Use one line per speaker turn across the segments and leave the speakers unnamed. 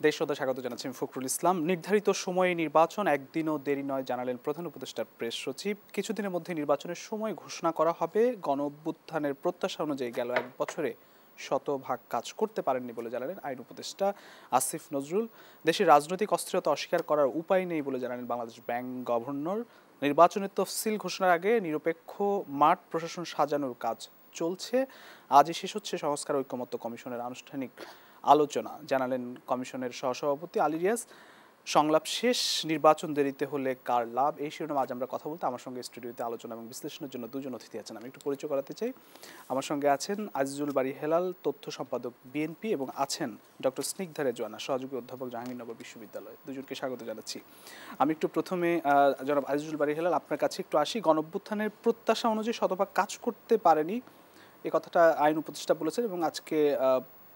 দেশ শ্রোতা স্বাগত জানাচ্ছি আমি ফখরুল ইসলাম। নির্ধারিত সময়ে নির্বাচন, একদিনও দেরি নয় জানালেন প্রধান উপদেষ্টার প্রেস সচিব। কিছুদিনের মধ্যে নির্বাচনের সময় ঘোষণা করা হবে। গণ অভ্যুত্থানের প্রত্যাশা অনুযায়ী গেল এক বছরে শতভাগ কাজ করতে পারেননি বলে জানালেন আইন উপদেষ্টা আসিফ নজরুল। দেশের রাজনৈতিক অস্থিরতা অস্বীকার করার উপায় নেই বলে জানালেন বাংলাদেশ ব্যাংক গভর্নর। নির্বাচনের তফসিল ঘোষণার আগে নিরপেক্ষ মাঠ প্রশাসন সাজানোর কাজ চলছে। আজই শেষ হচ্ছে সংস্কার ঐকমত্য কমিশনের আনুষ্ঠানিক আলোচনা, জানালেন কমিশনের সহসভাপতি আলী রিয়াজ। সংলাপ শেষ, নির্বাচন দেরিতে হলে কার লাভ, এই শিরোনামে আজ আমরা কথা বলতে আমার সঙ্গে স্টুডিওতে আলোচনা এবং বিশ্লেষণের জন্য দুজন অতিথি আছেন। আমি একটু পরিচয় করাতে চাই। আমার সঙ্গে আছেন আজিজুল বারী হেলাল, তথ্য সম্পাদক বিএনপি, এবং আছেন ডক্টর স্নিগ্ধা রেজওয়ানা, সহযোগী অধ্যাপক জাহাঙ্গীরনগর বিশ্ববিদ্যালয়। দুজনকে স্বাগত জানাচ্ছি। আমি একটু প্রথমে জনাব আজিজুল বারী হেলাল, আপনার কাছে একটু আসি। গণঅভ্যুত্থানের প্রত্যাশা অনুযায়ী শতভাগ কাজ করতে পারেনি, এই কথাটা আইন উপদেষ্টা বলেছেন, এবং আজকে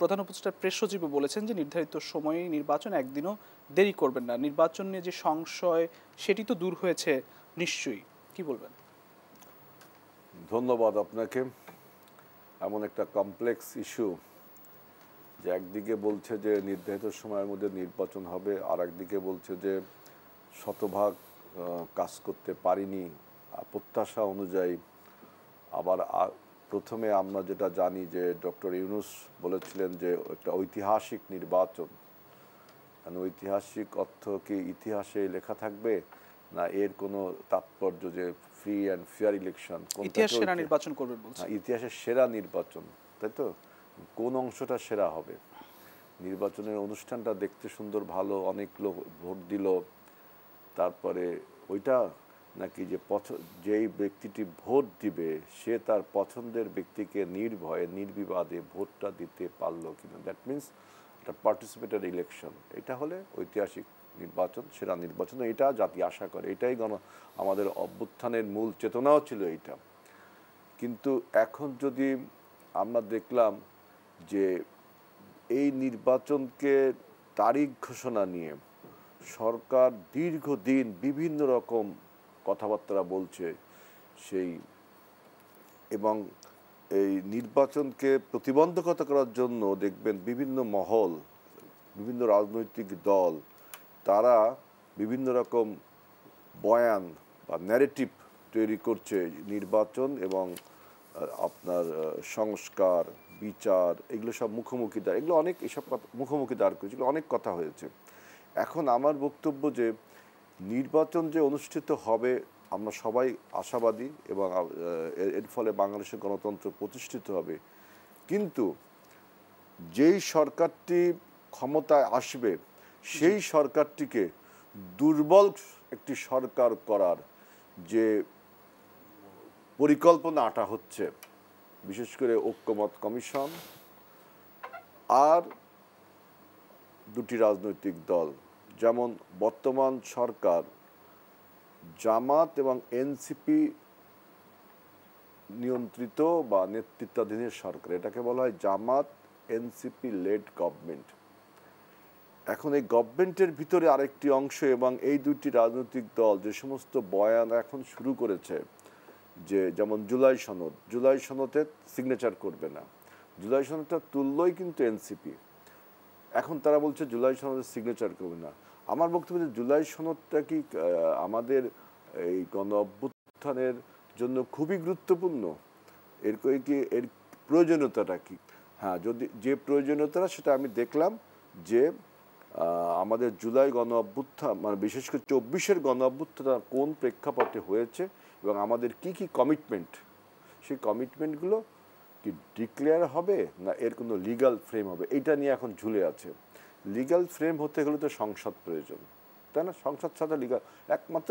প্রধান উপদেষ্টার প্রেস সচিবও বলেছেন যে নির্ধারিত সময়ে নির্বাচন, একদিনও দেরি করবেন না। নির্বাচন নিয়ে যে সংশয় সেটি তো দূর হয়েছে নিশ্চয়ই, কি বলবেন?
ধন্যবাদ আপনাকে। এমন একটা কমপ্লেক্স ইস্যু যে একদিকে বলছে যে নির্ধারিত সময়ের মধ্যে নির্বাচন হবে, আর একদিকে বলছে যে শতভাগ কাজ করতে পারিনি প্রত্যাশা অনুযায়ী। আবার প্রথমে আমরা যেটা জানি যে ডক্টর ইউনূস বলেছিলেন যে একটা ঐতিহাসিক নির্বাচন। ঐতিহাসিক অর্থ কি ইতিহাসে লেখা থাকবে, না এর কোনো তাৎপর্য যে ফ্রি অ্যান্ড ফেয়ার ইলেকশন,
ইতিহাসের সেরা নির্বাচন করবেন বলছেন?
ইতিহাসের সেরা নির্বাচন, তাই তো? কোন অংশটা সেরা হবে? নির্বাচনের অনুষ্ঠানটা দেখতে সুন্দর, ভালো, অনেক লোক ভোট দিল, তারপরে ওইটা নাকি যে যেই ব্যক্তিটি ভোট দিবে সে তার পছন্দের ব্যক্তিকে নির্ভয়ে নির্বিবাদে ভোটটা দিতে পারলো কিনা, দ্যাট মিনস একটা পার্টিসিপেটরি ইলেকশন। এটা হলে ঐতিহাসিক নির্বাচন, সেরা নির্বাচন, এটা জাতি আশা করে। এটাই আমাদের অভ্যুত্থানের মূল চেতনাও ছিল এইটা। কিন্তু এখন যদি আমরা দেখলাম যে এই নির্বাচনকে তারিখ ঘোষণা নিয়ে সরকার দীর্ঘদিন বিভিন্ন রকম কথাবার্তা বলছে, সেই এবং এই নির্বাচনকে প্রতিবন্ধকতা করার জন্য দেখবেন বিভিন্ন মহল, বিভিন্ন রাজনৈতিক দল, তারা বিভিন্ন রকম বয়ান বা ন্যারেটিভ তৈরি করছে নির্বাচন এবং আপনার সংস্কার, বিচার, এগুলো সব মুখোমুখি দাঁড়, এগুলো অনেক এসব মুখোমুখি দাঁড় করেছিল, অনেক কথা হয়েছে। এখন আমার বক্তব্য যে নির্বাচন যে অনুষ্ঠিত হবে আমরা সবাই আশাবাদী এবং এর ফলে বাংলাদেশের গণতন্ত্র প্রতিষ্ঠিত হবে, কিন্তু যেই সরকারটি ক্ষমতায় আসবে সেই সরকারটিকে দুর্বল একটি সরকার করার যে পরিকল্পনা আঁটা হচ্ছে, বিশেষ করে ঐকমত্য কমিশন আর দুটি রাজনৈতিক দল, যেমন বর্তমান সরকার জামাত এবং এনসিপি নিয়ন্ত্রিত বা নেতৃত্বাধীনের সরকার, এটাকে বলা হয় জামাত এনসিপি লেড গভর্নমেন্ট। এখন এই গভর্নমেন্টের ভিতরে আরেকটি অংশ এবং এই দুটি রাজনৈতিক দল যে সমস্ত বয়ান এখন শুরু করেছে, যে যেমন জুলাই সনদে সিগনেচার করবে না, জুলাই সনদটা তুললই কিন্তু এনসিপি, এখন তারা বলছে জুলাই সনদে সিগনেচার করবে না। আমার বক্তব্য যে জুলাই সনদটা কি আমাদের এই গণ অভ্যুত্থানের জন্য খুবই গুরুত্বপূর্ণ, এর প্রয়োজনীয়তাটা কি? হ্যাঁ, যদি যে প্রয়োজনীয়তা সেটা আমি দেখলাম যে আমাদের জুলাই গণ অভ্যুত্থান, মানে বিশেষ করে 24-এর গণ অভ্যুত্থান কোন প্রেক্ষাপটে হয়েছে এবং আমাদের কি কি কমিটমেন্ট, সেই কমিটমেন্টগুলো কি ডিক্লেয়ার হবে না এর কোনো লিগাল ফ্রেম হবে, এইটা নিয়ে এখন ঝুলে আছে। লিগাল ফ্রেম হতে গেলে তো সংসদ প্রয়োজন, তাই না? সংসদ ছাড়া লিগাল একমাত্র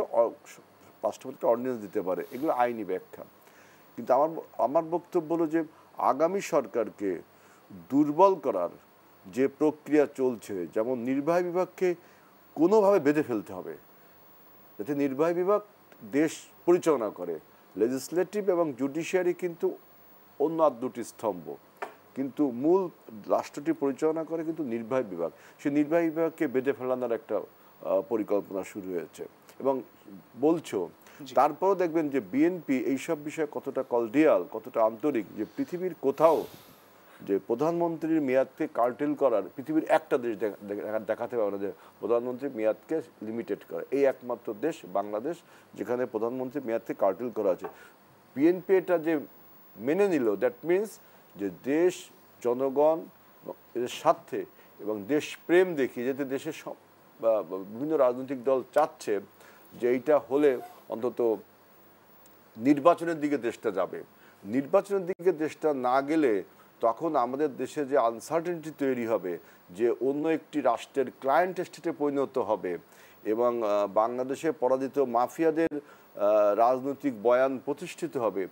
রাষ্ট্রপতি অর্ডিন্যান্স দিতে পারে, এগুলো আইনি ব্যাখ্যা। কিন্তু আমার বক্তব্য হলো যে আগামী সরকারকে দুর্বল করার যে প্রক্রিয়া চলছে, যেমন নির্বাহী বিভাগকে কোনোভাবে বেঁধে ফেলতে হবে যাতে নির্বাহী বিভাগ দেশ পরিচালনা করে। লেজিসলেটিভ এবং জুডিশিয়ারি কিন্তু অন্য আর দুটি স্তম্ভ, কিন্তু মূল রাষ্ট্রটি পরিচালনা করে কিন্তু নির্বাহী বিভাগ। সেই নির্বাহী বিভাগকে বেঁধে ফেলানোর একটা পরিকল্পনা শুরু হয়েছে এবং বলছো। তারপরও দেখবেন যে বিএনপি এইসব বিষয়ে কতটা কলডিয়াল, কতটা আন্তরিক, যে পৃথিবীর কোথাও যে প্রধানমন্ত্রীর মেয়াদকে কার্টেল করার পৃথিবীর একটা দেশ দেখাতে পারবে না যে প্রধানমন্ত্রীর মেয়াদকে লিমিটেড করে, এই একমাত্র দেশ বাংলাদেশ যেখানে প্রধানমন্ত্রীর মেয়াদকে কার্টেল করা আছে। বিএনপি এটা যে মেনে নিল, দ্যাট মিনস যে দেশ জনগণ এর স্বার্থে এবং দেশপ্রেম দেখিয়ে যেতে দেশের সব বিভিন্ন রাজনৈতিক দল চাচ্ছে যে এইটা হলে অন্তত নির্বাচনের দিকে দেশটা যাবে। নির্বাচনের দিকে দেশটা না গেলে তখন আমাদের দেশে যে আনসার্টেনিটি তৈরি হবে, যে অন্য একটি রাষ্ট্রের ক্লায়েন্ট স্টেটে পরিণত হবে এবং বাংলাদেশে পরাজিত মাফিয়াদের রাজনৈতিক বয়ান প্রতিষ্ঠিত হবে,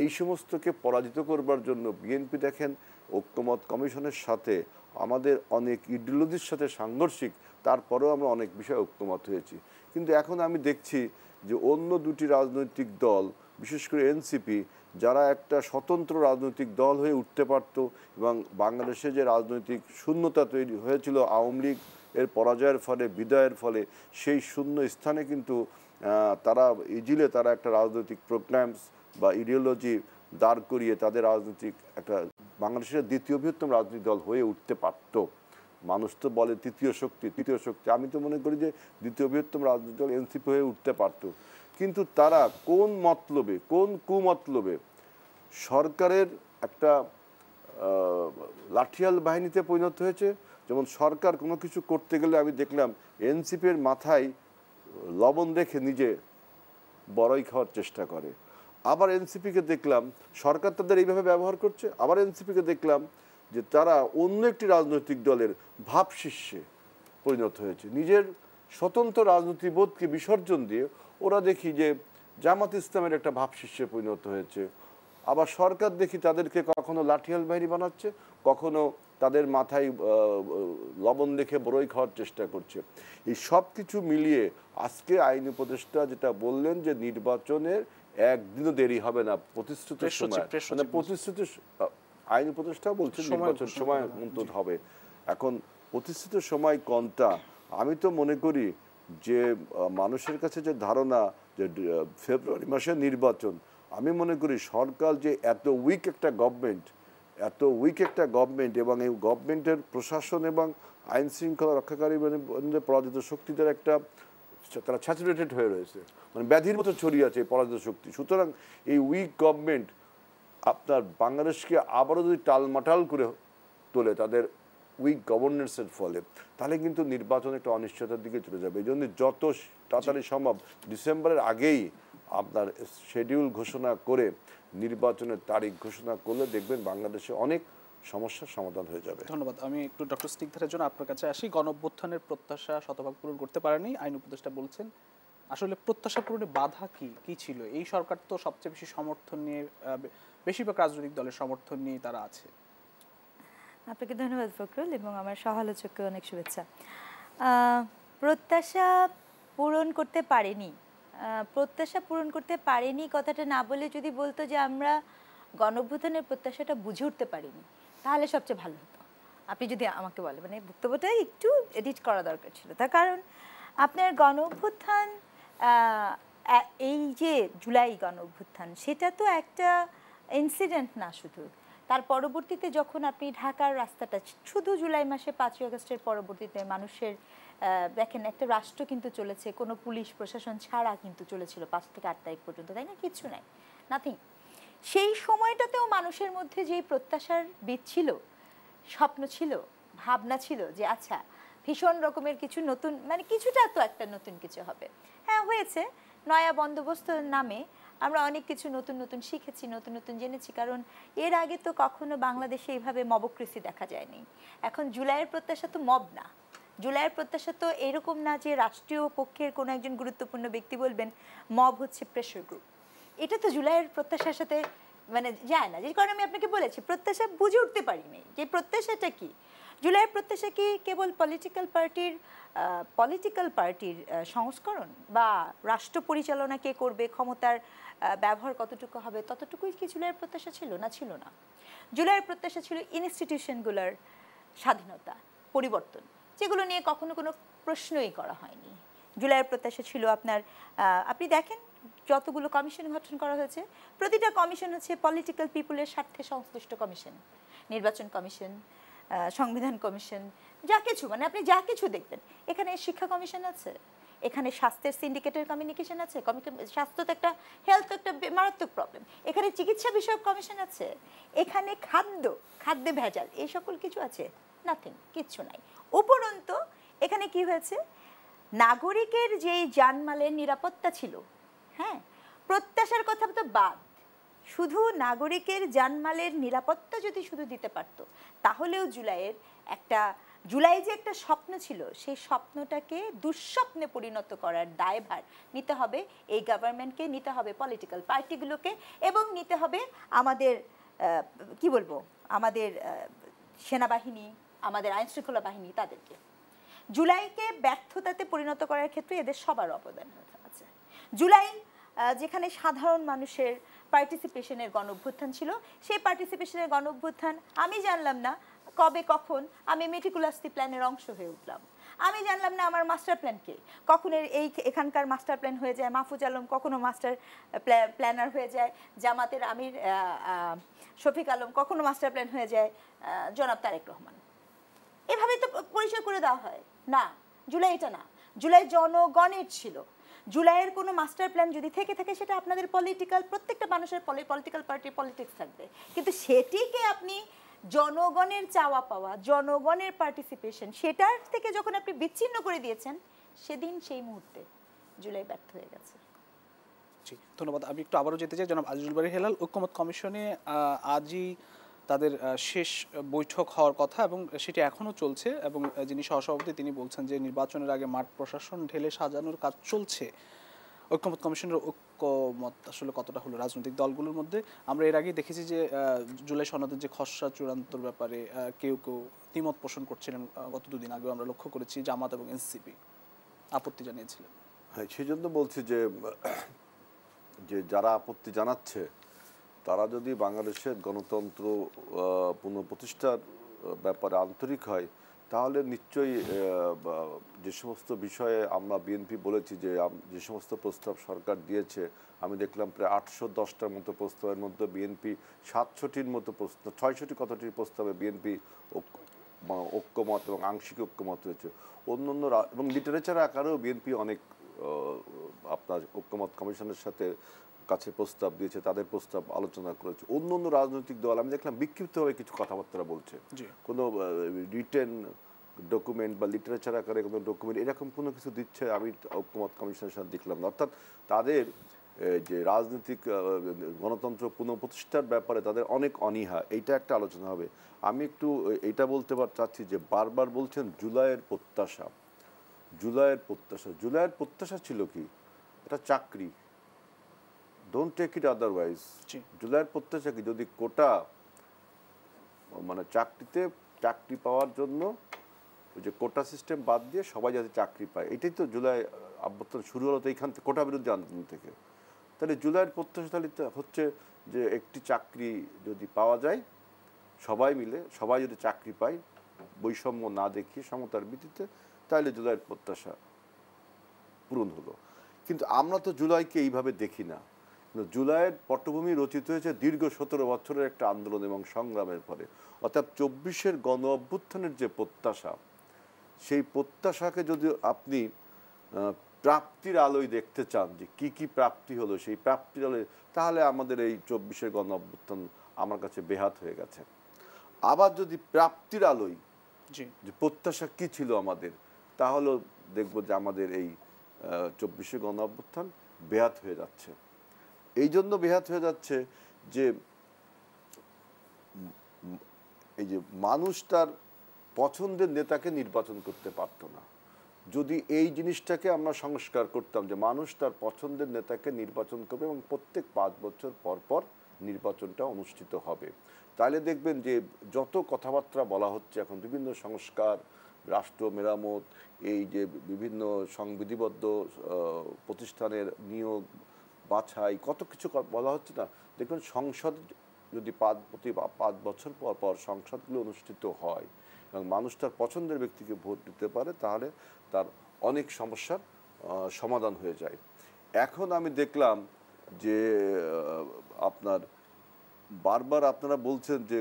এই সমস্তকে পরাজিত করবার জন্য বিএনপি দেখেন ঐক্যমত কমিশনের সাথে আমাদের অনেক ইডিওলজির সাথে সাংঘর্ষিক, তারপরেও আমরা অনেক বিষয়ে ঐক্যমত হয়েছি। কিন্তু এখন আমি দেখছি যে অন্য দুটি রাজনৈতিক দল, বিশেষ করে এনসিপি, যারা একটা স্বতন্ত্র রাজনৈতিক দল হয়ে উঠতে পারত এবং বাংলাদেশে যে রাজনৈতিক শূন্যতা তৈরি হয়েছিল আওয়ামী লীগ এর পরাজয়ের ফলে, বিদায়ের ফলে, সেই শূন্য স্থানে কিন্তু তারা ইজিলে তারা একটা রাজনৈতিক প্রোগ্রামস বা ইডিওলজি দাঁড় করিয়ে তাদের রাজনৈতিক একটা বাংলাদেশের দ্বিতীয় বৃহত্তম রাজনৈতিক দল হয়ে উঠতে পারত। মানুষ তো বলে তৃতীয় শক্তি, আমি তো মনে করি যে দ্বিতীয় বৃহত্তম রাজনৈতিক দল এনসিপি হয়ে উঠতে পারত। কিন্তু তারা কোন মতলবে, কোন কুমতলবে সরকারের একটা লাঠিয়াল বাহিনীতে পরিণত হয়েছে। যেমন সরকার কোনো কিছু করতে গেলে আমি দেখলাম এনসিপির মাথায় লবণ রেখে নিজে বড়ই খাওয়ার চেষ্টা করে। আবার এনসিপিকে দেখলাম সরকার তাদের এইভাবে ব্যবহার করছে। আবার এনসিপিকে দেখলাম যে তারা অন্য একটি রাজনৈতিক দলের ভাবশিষ্যে পরিণত হয়েছে। নিজের স্বতন্ত্র রাজনীতিবোধকে বিসর্জন দিয়ে ওরা দেখি যে জামাত ইসলামের একটা ভাবশিষ্যে পরিণত হয়েছে। আবার সরকার দেখি তাদেরকে কখনো লাঠিয়াল বাহিনী বানাচ্ছে, কখনো তাদের মাথায় লবণ দেখে বড়ই খাওয়ার চেষ্টা করছে। এই সব কিছু মিলিয়ে আজকে আইন উপদেষ্টা যেটা বললেন যে নির্বাচনের একদিনও দেরি হবে না, প্রতিশ্রুত সময়, মানে প্রতিশ্রুত আইন উপদেষ্টা বলছেন নির্বাচন সময় মতো হবে। এখন প্রতিশ্রুত সময় কোনটা? আমি তো মনে করি যে মানুষের কাছে যে ধারণা যে ফেব্রুয়ারি মাসে নির্বাচন, আমি মনে করি সরকার যে এত উইক একটা গভর্নমেন্ট এবং এই গভর্নমেন্টের প্রশাসন এবং আইন শৃঙ্খলা রক্ষাকারী পরাজিত শক্তিদের একটা তারা স্যাচুরেটেড হয়ে রয়েছে, মানে ব্যাধির মতো ছড়িয়ে আছে পরাজিত শক্তি। সুতরাং এই উইক গভর্নমেন্ট আপনার বাংলাদেশকে আবারও যদি টালমাটাল করে তোলে তাদের উইক গভর্নেন্সের ফলে, তাহলে কিন্তু নির্বাচন একটা অনিশ্চয়তার দিকে চলে যাবে। এই জন্য যত তাড়াতাড়ি সম্ভব ডিসেম্বরের আগেই আপনার শিডিউল ঘোষণা করে নির্বাচনের তারিখ ঘোষণা করলে দেখবেন বাংলাদেশে অনেক সমস্যার সমাধান হয়ে যাবে।
ধন্যবাদ। আমি একটু ডক্টর স্নিগ্ধার জন্য আপনার কাছে আসি। গণঅভ্যুত্থানের প্রত্যাশা শতভাগ পূরণ করতে পারেনি, আইন উপদেষ্টা বলছেন। আসলে প্রত্যাশা পূরণে বাধা কি ছিল? এই সরকার তো সবচেয়ে বেশি সমর্থন নিয়ে, বেশিরভাগ রাজনৈতিক দলের সমর্থন নিয়ে তারা আছে।
আপনাকে ধন্যবাদ ফখরুল এবং আমার সহালোচককে অনেক শুভেচ্ছা। প্রত্যাশা পূরণ করতে পারেনি, কথাটা না বলে যদি বলতো যে আমরা গণঅভ্যুত্থানের প্রত্যাশাটা বুঝে উঠতে পারিনি, তাহলে সবচেয়ে ভালো হতো। আপনি যদি আমাকে বলেন, মানে বক্তব্যটা একটু এডিট করা দরকার ছিল। তার কারণ আপনার গণঅভ্যুত্থান, এই যে জুলাই গণঅভ্যুত্থান, সেটা তো একটা ইনসিডেন্ট না শুধু। তার পরবর্তীতে যখন আপনি ঢাকার রাস্তাটা, শুধু জুলাই মাসে 5ই আগস্টের পরবর্তীতে মানুষের দেখেন একটা রাষ্ট্র কিন্তু চলেছে, কোনো পুলিশ প্রশাসন ছাড়া কিন্তু চলেছিল 5 থেকে 8 তারিখ পর্যন্ত, তাই না? কিছু নাই, নাথিং। সেই সময়টাতেও মানুষের মধ্যে যেই প্রত্যাশার বীজ ছিল, স্বপ্ন ছিল, ভাবনা ছিল যে আচ্ছা ভীষণ রকমের কিছু নতুন, মানে কিছুটা তো একটা নতুন কিছু হবে। হ্যাঁ হয়েছে, নয়া বন্দোবস্তর নামে আমরা অনেক কিছু নতুন নতুন শিখেছি, নতুন নতুন জেনেছি। কারণ এর আগে তো কখনো বাংলাদেশে এইভাবে মবক্রেসি দেখা যায়নি। এখন জুলাইয়ের প্রত্যাশা তো মব না, জুলাইয়ের প্রত্যাশা তো এরকম না যে রাষ্ট্রীয় পক্ষের কোনো একজন গুরুত্বপূর্ণ ব্যক্তি বলবেন মব হচ্ছে প্রেশার গ্রুপ। এটা তো জুলাইয়ের প্রত্যাশার সাথে মানে যায় না। যে কারণে আমি আপনাকে বলেছি প্রত্যাশা বুঝে উঠতে পারিনি যে প্রত্যাশাটা কি। জুলাইয়ের প্রত্যাশা কি কেবল পলিটিক্যাল পার্টির সংস্করণ, বা রাষ্ট্র পরিচালনা কে করবে, ক্ষমতার ব্যবহার কতটুকু হবে, ততটুকুই কি জুলাইয়ের প্রত্যাশা ছিল? না, ছিল না। জুলাইয়ের প্রত্যাশা ছিল ইনস্টিটিউশনগুলোর স্বাধীনতা, পরিবর্তন, যেগুলো নিয়ে কখনো কোনো প্রশ্নই করা হয়নি। জুলাইয়ের প্রত্যাশা ছিল আপনার, আপনি দেখেন যতগুলো কমিশন গঠন করা হয়েছে, প্রতিটা কমিশন হচ্ছে পলিটিক্যাল পিপুলের স্বার্থে সংশ্লিষ্ট কমিশন। নির্বাচন কমিশন, সংবিধান কমিশন, যা কিছু মানে আপনি যা কিছু দেখবেন, এখানে শিক্ষা কমিশন আছে, এখানে স্বাস্থ্যের সিন্ডিকেটের কমিউনিকেশন আছে, স্বাস্থ্য তো একটা, হেলথ তো একটা মারাত্মক প্রবলেম, এখানে চিকিৎসা বিষয়ক কমিশন আছে, এখানে খাদ্যে ভেজাল, এই সকল কিছু আছে, নাথিং, কিচ্ছু নাই। উপরন্তু এখানে কি হয়েছে, নাগরিকের যে জানমালের নিরাপত্তা ছিল, হ্যাঁ, প্রত্যাশার কথা তো বাদ, শুধু নাগরিকের জানমালের নিরাপত্তা যদি শুধু দিতে পারত, তাহলেও জুলাই যে একটা স্বপ্ন ছিল, সেই স্বপ্নটাকে দুঃস্বপ্নে পরিণত করার দায়ভার নিতে হবে এই গভর্নমেন্টকে, নিতে হবে পলিটিক্যাল পার্টিগুলোকে, এবং নিতে হবে আমাদের কি বলবো, আমাদের সেনাবাহিনী, আমাদের আইনশৃঙ্খলা বাহিনী, তাদেরকে। জুলাইকে ব্যর্থতাতে পরিণত করার ক্ষেত্রে এদের সবার অবদান আছে। জুলাই যেখানে সাধারণ মানুষের পার্টিসিপেশনের গণঅভ্যুত্থান ছিল, সেই পার্টিসিপেশনের গণঅভ্যুত্থান আমি জানলাম না কবে কখন আমি মেটিকুলাসলি প্ল্যানের অংশ হয়ে উঠলাম, আমি জানলাম না আমার মাস্টার প্ল্যানকে, কখন এখানকার মাস্টার প্ল্যান হয়ে যায় মাহফুজ আলম, কখনো মাস্টার প্ল্যানার হয়ে যায় জামাতের আমির শফিক আলম, কখনো মাস্টার প্ল্যান হয়ে যায় জনাব তারেক রহমান। এভাবে তো পরিচয় করে দেওয়া হয় না। জুলাই এটা না, জুলাই জনগণের ছিল। জুলাইয়ের কোনো মাস্টার প্ল্যান যদি থেকে থাকে, সেটা আপনাদের পলিটিক্যাল, প্রত্যেকটা মানুষের পলিটিক্যাল পার্টির পলিটিক্স থাকবে, কিন্তু সেটিকে আপনি জনগণের চাওয়া পাওয়া, জনগণের পার্টিসিপেশন, সেটার থেকে যখন আপনি বিচ্ছিন্ন করে দিয়েছেন, সেদিন সেই মুহূর্তে জুলাই ব্যর্থ হয়ে গেছে।
জি, ধন্যবাদ। আমি একটু আবারও যেতে চাই জনাব আজিজুল বারী হেলাল। ঐক্যমত কমিশনে আজই তাদের শেষ বৈঠক হওয়ার কথা এবং সেটি এখনও চলছে, এবং যিনি সহসভাপতি তিনি বলছেন যে নির্বাচনের আগে মাঠ প্রশাসন ঢেলে সাজানোর কাজ চলছে। ঐক্যমত কমিশনের ঐক্যমত আসলে কতটা হলো রাজনৈতিক দলগুলোর মধ্যে? আমরা এর আগেই দেখেছি যে জুলাই সনদের যে খসড়া চূড়ান্তর ব্যাপারে কেউ দ্বিমত পোষণ করছিলেন, গত দুদিন আগেও আমরা লক্ষ্য করেছি জামাত এবং এনসিপি আপত্তি জানিয়েছিলেন।
হ্যাঁ, সেই জন্য বলছি যে যারা আপত্তি জানাচ্ছে তারা যদি বাংলাদেশের গণতন্ত্র পুনঃপ্রতিষ্ঠার ব্যাপারে আন্তরিক হয়, তাহলে নিশ্চয়ই যে সমস্ত বিষয়ে আমরা বিএনপি বলেছি যে সমস্ত প্রস্তাব সরকার দিয়েছে, আমি দেখলাম প্রায় 810টার মতো প্রস্তাবের মধ্যে বিএনপি 700টির মতো প্রস্তাব, 600টি কতটির প্রস্তাবে বিএনপি ঐক্যমত এবং আংশিক ঐক্যমত হয়েছে। অন্য এবং লিটারেচার আকারেও বিএনপি অনেক আপনার ঐক্যমত কমিশনের সাথে কাছে প্রস্তাব দিয়েছে, তাদের প্রস্তাব আলোচনা করেছে। অন্য রাজনৈতিক দল আমি দেখলাম বিক্ষিপ্তভাবে কিছু কথাবার্তা বলছে, কোনো রিটেন ডকুমেন্ট বা লিটারেচার আকারে কোনো ডকুমেন্ট এরকম কোনো কিছু দিচ্ছে আমি ঐক্যমত কমিশনের সাথে দেখলাম না। অর্থাৎ তাদের যে রাজনৈতিক গণতন্ত্র পুনঃপ্রতিষ্ঠার ব্যাপারে তাদের অনেক অনীহা, এইটা একটা আলোচনা হবে। আমি একটু এইটা বলতে চাচ্ছি যে বারবার বলছেন জুলাইয়ের প্রত্যাশা, জুলাইয়ের প্রত্যাশা ছিল কি? এটা চাকরি, ডোন্ট টেক ইট আদারওয়াইজ। জুলাইয়ের প্রত্যাশা কি? যদি কোটা মানে চাকরি পাওয়ার জন্য ওই যে কোটা সিস্টেম বাদ দিয়ে সবাই যাতে চাকরি পায়, এটাই তো জুলাই অভ্যুত্থান শুরু হলো তো এইখান থেকে, কোটা বিরুদ্ধে আন্দোলন থেকে। তাহলে জুলাইয়ের প্রত্যাশা তাহলে হচ্ছে যে একটি চাকরি যদি পাওয়া যায়, সবাই মিলে সবাই যদি চাকরি পায় বৈষম্য না দেখিয়ে সমতার ভিত্তিতে, তাহলে জুলাইয়ের প্রত্যাশা পূরণ হলো। কিন্তু আমরা তো জুলাইকে এইভাবে দেখি না। জুলাইয়ের পটভূমি রচিত হয়েছে দীর্ঘ 17 বছরের একটা আন্দোলন এবং সংগ্রামের পরে। অর্থাৎ 24-এর গণ অভ্যুত্থানের যে প্রত্যাশা, সেই প্রত্যাশাকে যদি আপনি প্রাপ্তির আলোয় দেখতে চান যে কি কি প্রাপ্তি হলো, সেই প্রাপ্তির আলোয়, তাহলে আমাদের এই 24-এর গণ অভ্যুত্থান আমার কাছে বেহাত হয়ে গেছে। আবার যদি প্রাপ্তির আলোয় যে প্রত্যাশা কি ছিল আমাদের, তাহলেও দেখব যে আমাদের এই 24-এর গণ অভ্যুত্থান বেহাত হয়ে যাচ্ছে। এই জন্য বেহাত হয়ে যাচ্ছে যে এই যে মানুষ তার পছন্দের নেতাকে নির্বাচন করতে পারতো না। যদি এই জিনিসটাকে আমরা সংস্কার করতাম যে মানুষ তার পছন্দের নেতাকে নির্বাচন করবে এবং প্রত্যেক 5 বছর পর পর নির্বাচনটা অনুষ্ঠিত হবে, তাহলে দেখবেন যে যত কথাবার্তা বলা হচ্ছে এখন বিভিন্ন সংস্কার, রাষ্ট্র মেরামত, এই যে বিভিন্ন সংবিধিবদ্ধ প্রতিষ্ঠানের নিয়োগ বাছাই, কত কিছু বলা হচ্ছে না, দেখবেন সংসদ যদি প্রতি 5 বছর পর পর সংসদগুলো অনুষ্ঠিত হয় এবং মানুষ তার পছন্দের ব্যক্তিকে ভোট দিতে পারে, তাহলে তার অনেক সমস্যার সমাধান হয়ে যায়। এখন আমি দেখলাম যে বারবার আপনারা বলছেন যে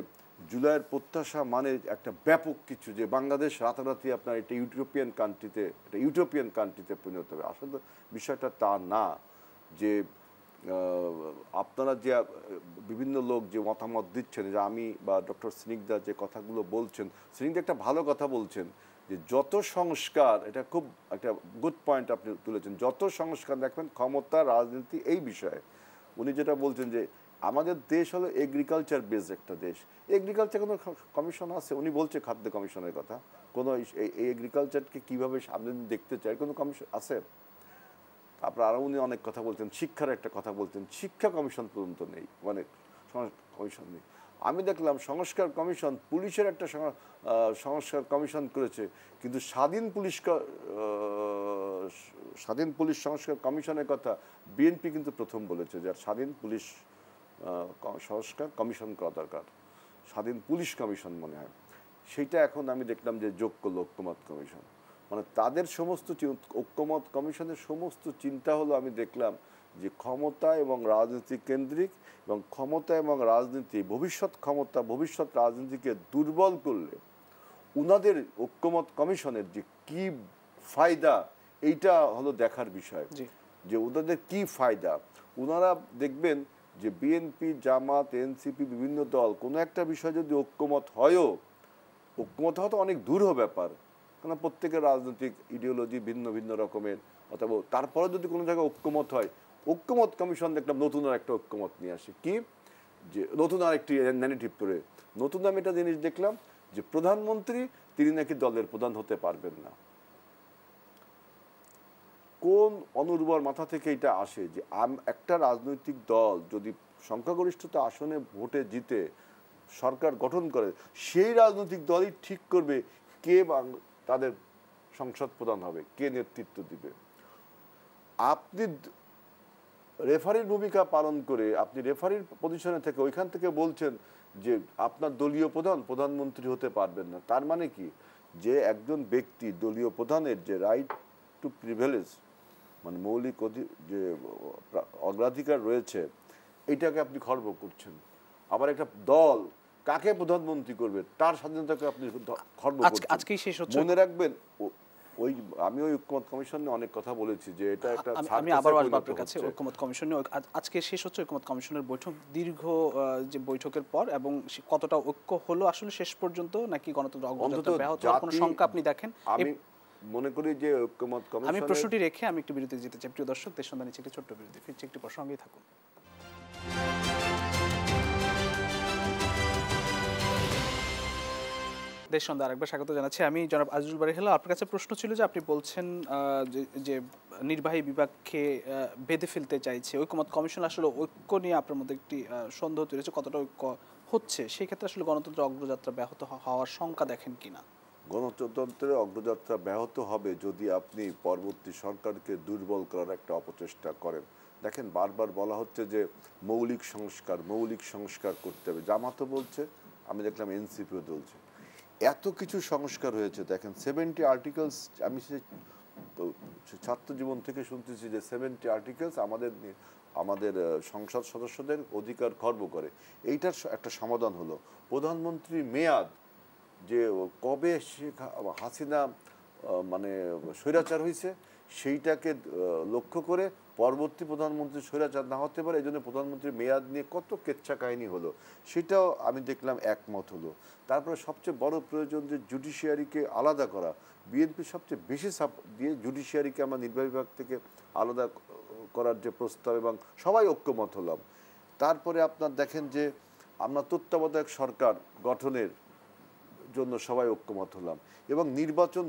জুলাইয়ের প্রত্যাশা মানে একটা ব্যাপক কিছু, যে বাংলাদেশ রাতারাতি আপনার একটা ইউটোপিয়ান কান্ট্রিতে পরিণত হবে। আসলে বিষয়টা তা না। যে আপনারা যে বিভিন্ন লোক যে মতামত দিচ্ছেন, যে আমি বা ডক্টর স্নিগ্ধা যে কথাগুলো বলছেন, স্নিগ্ধা একটা ভালো কথা বলছেন যে যত সংস্কার, এটা খুব একটা গুড পয়েন্ট আপনি তুলেছেন, যত সংস্কার দেখবেন ক্ষমতা রাজনীতি এই বিষয়ে। উনি যেটা বলছেন যে আমাদের দেশ হলো এগ্রিকালচার বেস একটা দেশ, এগ্রিকালচার কোনো কমিশন আছে? উনি বলছে খাদ্য কমিশনের কথা, কোনো এই এগ্রিকালচারকে কীভাবে সামনে দেখতে চায় কোনো কমিশন আছে? তারপর আরও উনি অনেক কথা বলছেন, শিক্ষার একটা কথা বলছেন, শিক্ষা কমিশন পর্যন্ত নেই, মানে কমিশন নেই। আমি দেখলাম সংস্কার কমিশন, পুলিশের একটা সংস্কার কমিশন করেছে, কিন্তু স্বাধীন পুলিশ সংস্কার কমিশনের কথা বিএনপি কিন্তু প্রথম বলেছে, যে স্বাধীন পুলিশ সংস্কার কমিশন করা দরকার, স্বাধীন পুলিশ কমিশন মনে হয়। সেইটা এখন আমি দেখলাম যে যোগ করলো ঐক্যমত কমিশন। মানে তাদের সমস্ত ঐক্যমত কমিশনের সমস্ত চিন্তা হলো, আমি দেখলাম যে ক্ষমতা এবং রাজনীতি কেন্দ্রিক, এবং ক্ষমতা এবং রাজনীতি ভবিষ্যৎ রাজনীতিকে দুর্বল করলে উনাদের ঐক্যমত কমিশনের যে কি ফায়দা, এইটা হলো দেখার বিষয়, যে ওনাদের কি ফায়দা। ওনারা দেখবেন যে বিএনপি, জামাত, এনসিপি বিভিন্ন দল কোনো একটা বিষয় যদি ঐক্যমত হয়ও, ঐক্যমত হওয়া তো অনেক দূর ব্যাপার, কারণ প্রত্যেকের রাজনৈতিক ইডিওলজি ভিন্ন ভিন্ন রকমের, অথবা তারপরে যদি কোনো জায়গায় ঐক্যমত হয়, ঐক্যমত কমিশন দেখলাম নতুন আর একটা ঐক্যমত নিয়ে আসে, কি যে নতুন আরেকটি ন্যারেটিভ করে। নতুন আমি একটা জিনিস দেখলাম যে প্রধানমন্ত্রী তিনি নাকি দলের প্রধান হতে পারবেন না। কোন অনুর্বর মাথা থেকে এটা আসে যে একটা রাজনৈতিক দল যদি সংখ্যাগরিষ্ঠতা আসনে ভোটে জিতে সরকার গঠন করে, সেই রাজনৈতিক দলই ঠিক করবে কে তাদের সংসদ প্রধান হবে, কে নেতৃত্ব দিবে। আপনি রেফারির ভূমিকা পালন করে, আপনি রেফারির পজিশনে থেকে ওইখান থেকে বলছেন যে আপনার দলীয় প্রধানমন্ত্রী হতে পারবেন না। তার মানে কি, যে একজন ব্যক্তি দলীয় প্রধানের যে রাইট টু প্রিভিলেজ, মানে মৌলিক যে অগ্রাধিকার রয়েছে, এইটাকে আপনি খর্ব করছেন। আবার একটা দল কাকে প্রধানমন্ত্রী করবে তার স্বাধীনতাকে আপনি খর্ব করছেন। মনে রাখবেন, ওই আমি ওই ঐক্যমত কমিশনে অনেক কথা বলেছি যে এটা একটা,
আমি আবার আসবো আপনার কাছে ঐক্যমত কমিশনে। আজকে শেষ হচ্ছে ঐক্যমত কমিশনের বৈঠক, দীর্ঘ যে বৈঠকের পর, এবং কতটা ঐক্য হলো আসলে শেষ পর্যন্ত, নাকি গণতন্ত্র অগ্রযাত্রা ব্যাহত হওয়ার কোনো সংখ্যা আপনি দেখেন?
আমি মনে করি যে ঐক্যমত কমিশন,
আমি প্রশ্নটি রেখে আমি একটু বিরতি যেতে চাই। প্রিয় দর্শক, দেশ সন্ধানী একটি ছোট্ট বিরতি, ফিরছি একটু পর, সঙ্গেই থাকুন। দেশ সন্ধ্যা আরেকবার স্বাগত জানাচ্ছি। আমি জনাব আজিজুল বারী হেলাল। আপনার কাছে প্রশ্ন ছিল যে আপনি বলছেন যে নির্বাহী বিভাগকে বেঁধে ফেলতে চাইছে ঐক্যমত কমিশন, আসলে ঐক্য নিয়ে আপনার মধ্যে একটি সন্দেহ তৈরি হচ্ছে, কতটা ঐক্য হচ্ছে, সেই ক্ষেত্রে আসলে গণতন্ত্রের অগ্রযাত্রা ব্যাহত হওয়ার শঙ্কা দেখেন কিনা?
গণতন্ত্রের অগ্রযাত্রা ব্যাহত হবে যদি আপনি পরবর্তী সরকারকে দুর্বল করার একটা অপচেষ্টা করেন। দেখেন, বারবার বলা হচ্ছে যে মৌলিক সংস্কার করতে হবে, জামাতও বলছে, আমি দেখলাম এনসিপিও বলছে। এত কিছু সংস্কার হয়েছে, দেখেন 70 আর্টিকেলস, আমি ছাত্র জীবন থেকে শুনতেছি যে 70 আর্টিকেলস আমাদের সংসদ সদস্যদের অধিকার খর্ব করে। এইটার একটা সমাধান হলো প্রধানমন্ত্রীর মেয়াদ, যে কবে শেখ হাসিনা মানে স্বৈরাচার হয়েছে সেইটাকে লক্ষ্য করে পরবর্তী প্রধানমন্ত্রী স্বৈরাচার না হতে পারে, এই জন্য প্রধানমন্ত্রীর মেয়াদ নিয়ে কত কেচ্ছা কাহিনী হলো, সেটাও আমি দেখলাম একমত হলো। তারপরে সবচেয়ে বড় প্রয়োজন যে জুডিশিয়ারিকে আলাদা করা। বিএনপি সবচেয়ে বেশি চাপ দিয়ে জুডিশিয়ারিকে আমরা নির্বাহী বিভাগ থেকে আলাদা করার যে প্রস্তাব, এবং সবাই ঐক্যমত হলাম। তারপরে আপনার দেখেন যে আমরা তত্ত্বাবধায়ক সরকার গঠনের জন্য সবাই ঐক্যমত হলাম, এবং নির্বাচন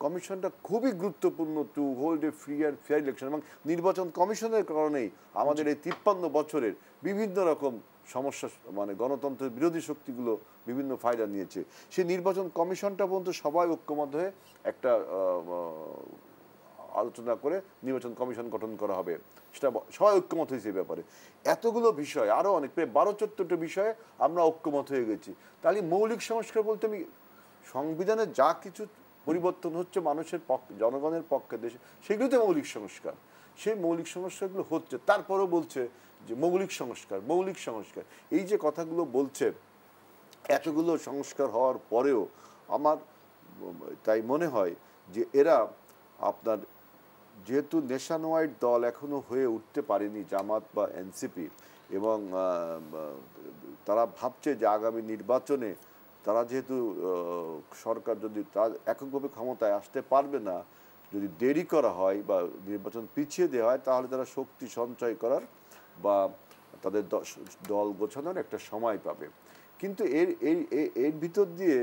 কমিশনটা খুবই গুরুত্বপূর্ণ to hold a free and fair election. এবং নির্বাচন কমিশনের কারণেই আমাদের এই 53 বছরের বিভিন্ন রকম সমস্যা, মানে গণতন্ত্রের বিরোধী শক্তিগুলো বিভিন্ন ফায়দা নিয়েছে। সেই নির্বাচন কমিশনটা পর্যন্ত সবাই ঐক্যমত হয়ে একটা আলোচনা করে নির্বাচন কমিশন গঠন করা হবে, সেটা সবাই ঐক্যমত হয়েছে। এই ব্যাপারে এতগুলো বিষয়, আরও অনেক, প্রায় 12-14টা বিষয়ে আমরা ঐক্যমত হয়ে গেছি। তাহলে মৌলিক সংস্কার বলতে আমি সংবিধানে যা কিছু পরিবর্তন হচ্ছে মানুষের পক্ষে, জনগণের পক্ষে, দেশে, সেগুলোতে মৌলিক সংস্কার। সেই মৌলিক সংস্কারগুলো হচ্ছে। তারপরেও বলছে যে মৌলিক সংস্কার এই যে কথাগুলো বলছে, এতগুলো সংস্কার হওয়ার পরেও আমার তাই মনে হয় যে এরা আপনার যেহেতু নেশন ওয়াইড দল এখনো হয়ে উঠতে পারেনি জামাত বা এনসিপি, এবং তারা ভাবছে যে আগামী নির্বাচনে তারা যেহেতু সরকার যদি তার এককভাবে ক্ষমতায় আসতে পারবে না, যদি দেরি করা হয় বা নির্বাচন পিছিয়ে দেওয়া হয়, তাহলে তারা শক্তি সঞ্চয় করার বা তাদের দল গোছানোর একটা সময় পাবে। কিন্তু এর ভিতর দিয়ে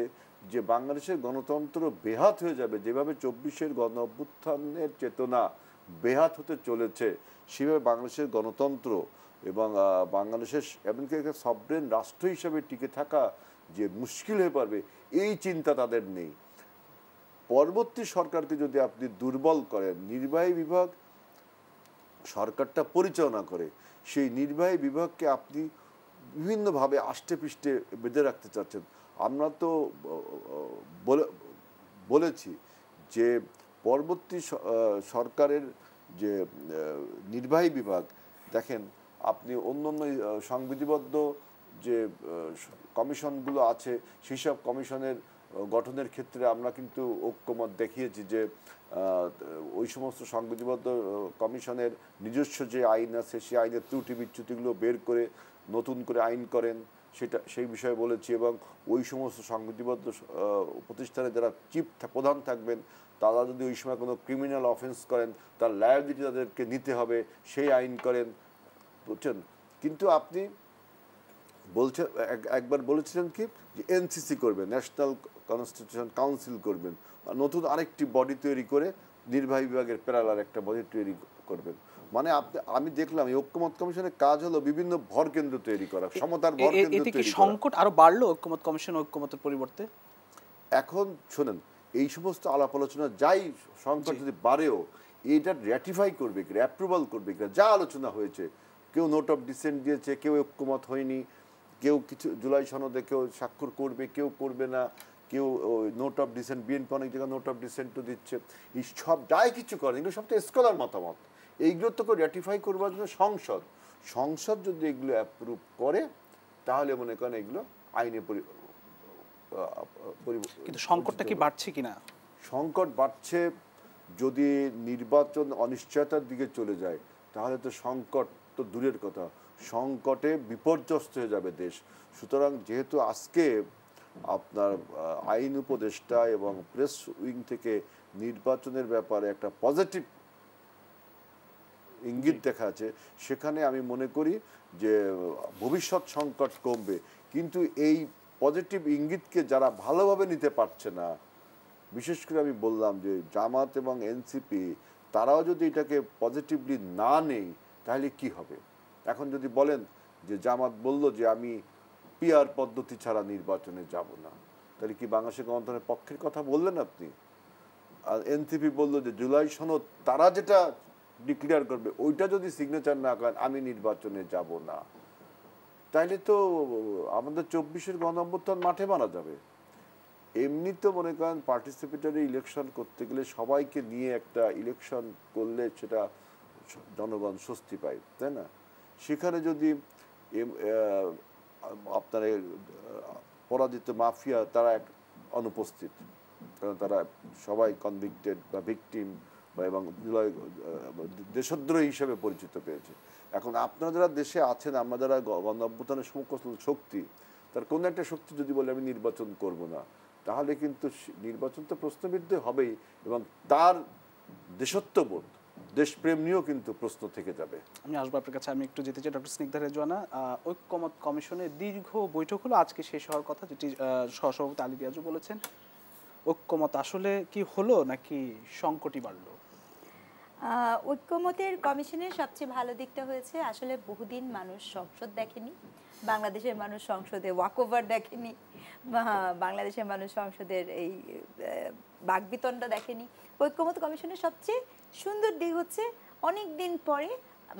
যে বাংলাদেশের গণতন্ত্র বেহাত হয়ে যাবে, যেভাবে 24-এর গণ অভ্যুত্থানের চেতনা বেহাত হতে চলেছে, সেভাবে বাংলাদেশের গণতন্ত্র এবং বাংলাদেশের এমনকি একটা সভরেন রাষ্ট্র হিসাবে টিকে থাকা যে মুশকিল হয়ে পারবে, এই চিন্তা তাদের নেই। পরবর্তী সরকারকে যদি আপনি দুর্বল করেন, নির্বাহী বিভাগ সরকারটা পরিচালনা করে, সেই নির্বাহী বিভাগকে আপনি বিভিন্নভাবে আষ্টে পৃষ্ঠে বেঁধে রাখতে চাচ্ছেন। আমরা তো বলেছি যে পরবর্তী সরকারের যে নির্বাহী বিভাগ, দেখেন আপনি অন্য সংবিধিবদ্ধ যে কমিশনগুলো আছে, সেই সব কমিশনের গঠনের ক্ষেত্রে আমরা কিন্তু ঐক্যমত দেখিয়েছি যে ওই সমস্ত সংবিধিবদ্ধ কমিশনের নিজস্ব যে আইন আছে, সেই আইনের ত্রুটি বিচ্যুতিগুলো বের করে নতুন করে আইন করেন, সেই বিষয়ে বলেছি। এবং ওই সমস্ত সংবিধিবদ্ধ প্রতিষ্ঠানে যারা চিফ প্রধান থাকবেন, তারা যদি ওই সময় কোনো ক্রিমিনাল অফেন্স করেন, তার লায়াবিলিটি তাদেরকে নিতে হবে, সেই আইন করেন, বুঝছেন। কিন্তু আপনি বলছেন, একবার বলেছিলেন কি যে এনসিসি করবেন, ন্যাশনাল কনস্টিটিউশন কাউন্সিল করবেন, নতুন আরেকটি বডি তৈরি করে নির্বাহী বিভাগের প্যারালাল একটা বডি তৈরি করবেন। মানে আমি দেখলাম এই ঐক্যমত কমিশনের কাজ হলো বিভিন্ন ভর কেন্দ্র তৈরি করা, সমতার ভর কেন্দ্র তৈরি করা।
সংকট আরো বাড়লো ঐক্যমত কমিশন ঐক্যমতের পরিবর্তে।
এখন শোনেন, এই সমস্ত আলাপ আলোচনা যাই সংকট যদি বাড়েও, এটা র্যাটিফাই করবে কিনা, অ্যাপ্রুভাল করবে কিনা, যা আলোচনা হয়েছে, কেউ নোট অফ ডিসেন্ট দিয়েছে, কেউ ঐক্যমত হয়নি, কেউ কিছু জুলাই সনদে কেউ স্বাক্ষর করবে, কেউ করবে না, কেউ নোট অফ ডিসেন্ট, বিএনপি অনেক জায়গায় নোট অফ ডিসেন্টও দিচ্ছে, এই সব যাই কিছু করে, এগুলো সব তো স্কলার মতামত। এইগুলো তো র্যাটিফাই করবার জন্য সংসদ যদি এগুলো অ্যাপ্রুভ করে, তাহলে মনে করেন এগুলো আইনে
কিন্তু সংকটটা কি বাড়ছে কিনা?
সংকট বাড়ছে। যদি নির্বাচন অনিশ্চয়তার দিকে চলে যায়, তাহলে তো সংকট তো দূরের কথা, সংকটে বিপর্যস্ত হয়ে যাবে দেশ। সুতরাং যেহেতু আজকে আপনার আইন উপদেষ্টা এবং প্রেস উইং থেকে নির্বাচনের ব্যাপারে একটা পজিটিভ ইঙ্গিত দেখা আছে, সেখানে আমি মনে করি যে ভবিষ্যৎ সংকট কমবে। কিন্তু এই পজিটিভ ইঙ্গিতকে যারা ভালোভাবে নিতে পারছে না, বিশেষ করে আমি বললাম যে জামাত এবং এনসিপি, তারাও যদি এটাকে পজিটিভলি না নেই, তাহলে কি হবে? এখন যদি বলেন যে জামাত বলল যে আমি পিআর পদ্ধতি ছাড়া নির্বাচনে যাব না, তাহলে কি বাংলাদেশের গণতন্ত্রের পক্ষের কথা বললেন আপনি? আর এনসিপি বলল যে জুলাই সনদ তারা যেটা ডিক্লেয়ার করবে, ওইটা যদি সিগনেচার না করেন আমি নির্বাচনে যাব না, তাইলে তো আমাদের 24-এর গণ অভ্যুত্থান মাঠে মারা যাবে। এমনি তো মনে করেন পার্টিসিপেটরি ইলেকশন করতে গেলে সবাইকে নিয়ে একটা ইলেকশন করলে সেটা জনগণ স্বস্তি পায়, তাই না? সেখানে যদি আপনার পরাজিত মাফিয়া তারা অনুপস্থিত, কারণ তারা সবাই কনভিক্টেড বা ভিকটিম বা এবং দেশদ্রোহী হিসেবে পরিচিত পেয়েছে। এখন আপনারা যারা দেশে আছেন, আমরা যারা গণ অভ্যুত্থানের সমস্ত শক্তি, তার কোনো একটা শক্তি যদি বলে আমি নির্বাচন করব না, তাহলে কিন্তু নির্বাচন তো প্রশ্নবিদ্ধ হবেই, এবং তার দেশত্ববোধ, দেশপ্রেম নিয়েও কিন্তু প্রশ্ন থেকে যাবে।
আমি আসবো আপনার কাছে। আমি একটু যেতে চাই ডক্টর স্নিগ্ধা রেজওয়ানা। ঐক্যমত কমিশনের দীর্ঘ বৈঠক হলো, আজকে শেষ হওয়ার কথা, যেটি সহসভাপতি আলী রিয়াজও বলেছেন। ঐক্যমত আসলে কি হলো নাকি সংকটই বাড়লো?
ঐক্যমতের কমিশনের সবচেয়ে ভালো দিকটা হয়েছে, আসলে বহুদিন মানুষ সংসদ দেখেনি, বাংলাদেশের মানুষ সংসদে ওয়াকওভার দেখেনি, বাংলাদেশের মানুষ সংসদের এই বাকবিতণ্ডা দেখেনি। ঐক্যমত কমিশনের সবচেয়ে সুন্দর দিক হচ্ছে অনেক দিন পরে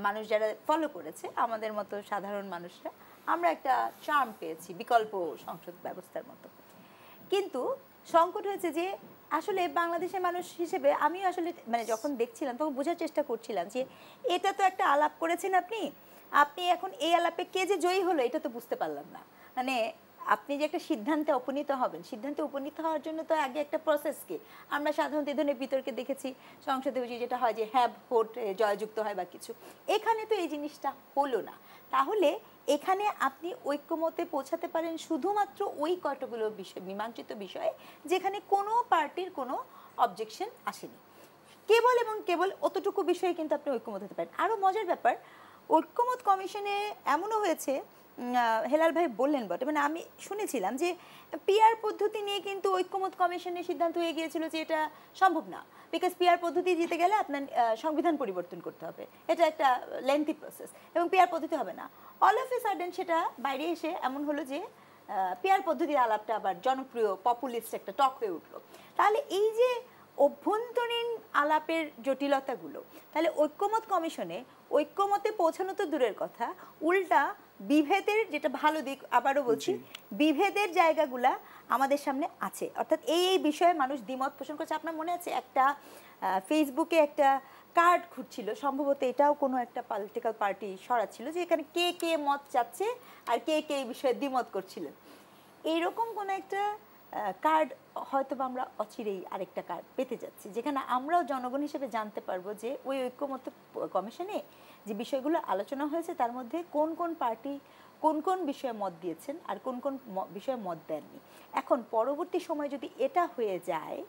মানুষ যারা ফলো করেছে, আমাদের মতো সাধারণ মানুষরা, আমরা একটা চার্ম পেয়েছি বিকল্প সংসদ ব্যবস্থার মতো। কিন্তু সংকট হয়েছে যে আসলে বাংলাদেশের মানুষ হিসেবে আমি আসলে মানে যখন দেখছিলাম তখন বোঝার চেষ্টা করছিলাম যে এটা তো একটা আলাপ করেছেন আপনি আপনি এখন এই আলাপে কে যে জয়ী হলো এটা তো বুঝতে পারলাম না। মানে আপনি যে একটা সিদ্ধান্তে উপনীত হবেন, সিদ্ধান্তে উপনীত হওয়ার জন্য তো আগে একটা প্রসেস কি। আমরা সাধারণত এই ধরনের বিতর্কে দেখেছি সংসদে বুঝি যেটা হয় যে হ্যাঁ ভোট জয়যুক্ত হয় বা কিছু, এখানে তো এই জিনিসটা হলো না। তাহলে এখানে আপনি ঐক্যমতে পৌঁছাতে পারেন শুধুমাত্র ওই কতগুলো বিষয়, মীমাংসিত বিষয়ে যেখানে কোনো পার্টির কোনো অবজেকশন আসেনি, কেবল এবং কেবল অতটুকু বিষয়ে কিন্তু আপনি ঐক্যমত হতে পারেন। আরও মজার ব্যাপার, ঐক্যমত কমিশনে এমনও হয়েছে, হেলাল ভাই বললেন বটে, মানে আমি শুনেছিলাম যে পিআর পদ্ধতি নিয়ে কিন্তু ঐক্যমত কমিশনের সিদ্ধান্ত হয়ে গিয়েছিল যে এটা সম্ভব না, বিকজ পিআর পদ্ধতি জিতে গেলে আপনার সংবিধান পরিবর্তন করতে হবে, এটা একটা লেন্থি প্রসেস এবং পিআর পদ্ধতি হবে না। অল অফ এ সাডেন সেটা বাইরে এসে এমন হলো যে পিআর পদ্ধতির আলাপটা আবার জনপ্রিয় পপুলিস্ট একটা টক হয়ে উঠলো। তাহলে এই যে অভ্যন্তরীণ আলাপের জটিলতাগুলো, তাহলে ঐক্যমত কমিশনে ঐক্যমতে পৌঁছানো তো দূরের কথা, উল্টা বিভেদের, যেটা ভালো দিক আবারও বলছি, বিভেদের জায়গাগুলা আমাদের সামনে আছে। অর্থাৎ এই বিষয়ে মানুষ দ্বিমত পোষণ করছে। আপনার মনে আছে একটা ফেসবুকে একটা কার্ড ঘুরছিল, সম্ভবত এটাও কোনো একটা পলিটিক্যাল পার্টি সরাচ্ছিল, যে এখানে কে কে মত চাচ্ছে আর কে কে এই বিষয়ে দ্বিমত করছিলেন। এইরকম কোনো একটা কার্ড হয়তো বা আমরা অচিরেই আরেকটা কার্ড পেতে যাচ্ছি, যেখানে আমরাও জনগণ হিসেবে জানতে পারবো যে ওই ঐক্যমত কমিশনে যে বিষয়গুলো আলোচনা হয়েছে তার মধ্যে কোন কোন পার্টি কোন কোন বিষয়ে মত দিয়েছেন আর কোন কোন বিষয়ে মত দেননি। এখন পরবর্তী সময় যদি এটা হয়ে যায়,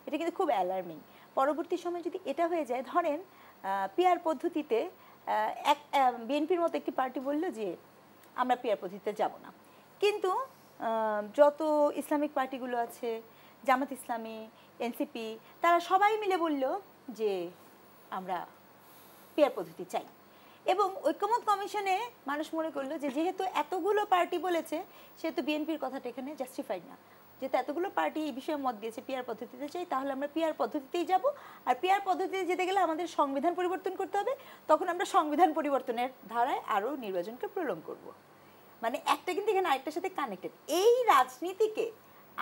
এটা কিন্তু খুব অ্যালার্মিং, পরবর্তী সময় যদি এটা হয়ে যায়, ধরেন পিআর পদ্ধতিতে এক বিএনপির মতো একটি পার্টি বলল যে আমরা পিআর পদ্ধতিতে যাব না, কিন্তু যত ইসলামিক পার্টিগুলো আছে, জামাত ইসলামী, এনসিপি, তারা সবাই মিলে বলল যে আমরা পিআর পদ্ধতি চাই। এবং ঐক্যমত কমিশনে মানুষ মনে করলো যে যেহেতু এতগুলো পার্টি বলেছে সেহেতু বিএনপির কথাটা এখানে জাস্টিফাইড না, যেহেতু এতগুলো পার্টি এই বিষয়ে মত দিয়েছে পিআর পদ্ধতিতে চাই, তাহলে আমরা পিআর পদ্ধতিতেই যাব। আর পিআর পদ্ধতিতে যেতে গেলে আমাদের সংবিধান পরিবর্তন করতে হবে, তখন আমরা সংবিধান পরিবর্তনের ধারায় আরও নির্বাচনকে প্রলম্ব করব। মানে একটা কিন্তু এখানে আরেকটার সাথে কানেক্টেড। এই রাজনীতিকে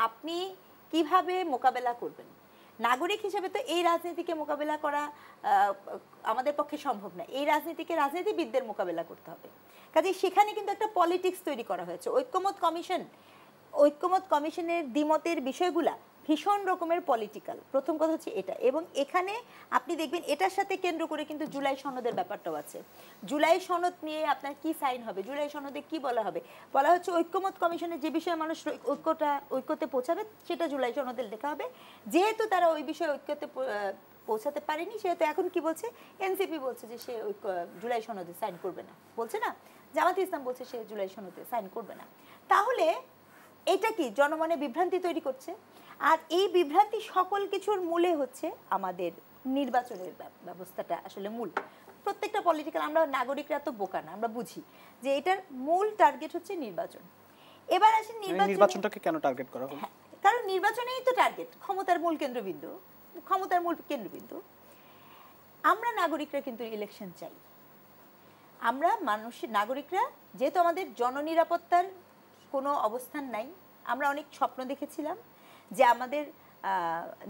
আপনি কিভাবে মোকাবেলা করবেন? নাগরিক হিসেবে তো এই রাজনীতিকে মোকাবেলা করা আমাদের পক্ষে সম্ভব না, এই রাজনীতিকে রাজনীতিবিদদের মোকাবেলা করতে হবে। কাজে সেখানে কিন্তু একটা পলিটিক্স তৈরি করা হয়েছে। ঐক্যমত কমিশনের দ্বিমতের বিষয়গুলা ভীষণ রকমের পলিটিক্যাল, প্রথম কথা হচ্ছে এটা। এবং এখানে আপনি দেখবেন এটার সাথে কেন্দ্র করে কিন্তু জুলাই সনদের ব্যাপারটাও আছে। জুলাই সনদ নিয়ে আপনার কি সাইন হবে, জুলাই সনদে কি বলা হবে, বলা হচ্ছে ঐক্যমত কমিশনের যে বিষয়ে মানুষ ঐক্যতে পৌঁছাবে সেটা জুলাই সনদে লেখা হবে। যেহেতু তারা ওই বিষয়ে ঐক্যতে পৌঁছাতে পারেনি, সেহেতু এখন কি বলছে, এনসিপি বলছে যে সে জুলাই সনদে সাইন করবে না, বলছে না, জামাত ইসলাম বলছে সে জুলাই সনদে সাইন করবে না। তাহলে এটা কি জনমনে বিভ্রান্তি তৈরি করছে। আর এই বিভ্রান্তি সকল কিছুর মূলে হচ্ছে আমাদের নির্বাচনের ব্যবস্থাটা আসলে মূল। প্রত্যেকটা পলিটিক্যাল, আমরা নাগরিকরা তো বোকা না, আমরা বুঝি যে এটার মূল টার্গেট হচ্ছে নির্বাচন। এবার আসে
নির্বাচনটাকে কেন টার্গেট করা হলো?
কারণ নির্বাচনেই তো টার্গেট, ক্ষমতার মূল কেন্দ্রবিন্দু, ক্ষমতার মূল কেন্দ্রবিন্দু। আমরা নাগরিকরা কিন্তু ইলেকশন চাই। আমরা নাগরিকরা যেহেতু আমাদের জননিরাপত্তার কোনো অবস্থান নাই, আমরা অনেক স্বপ্ন দেখেছিলাম যে আমাদের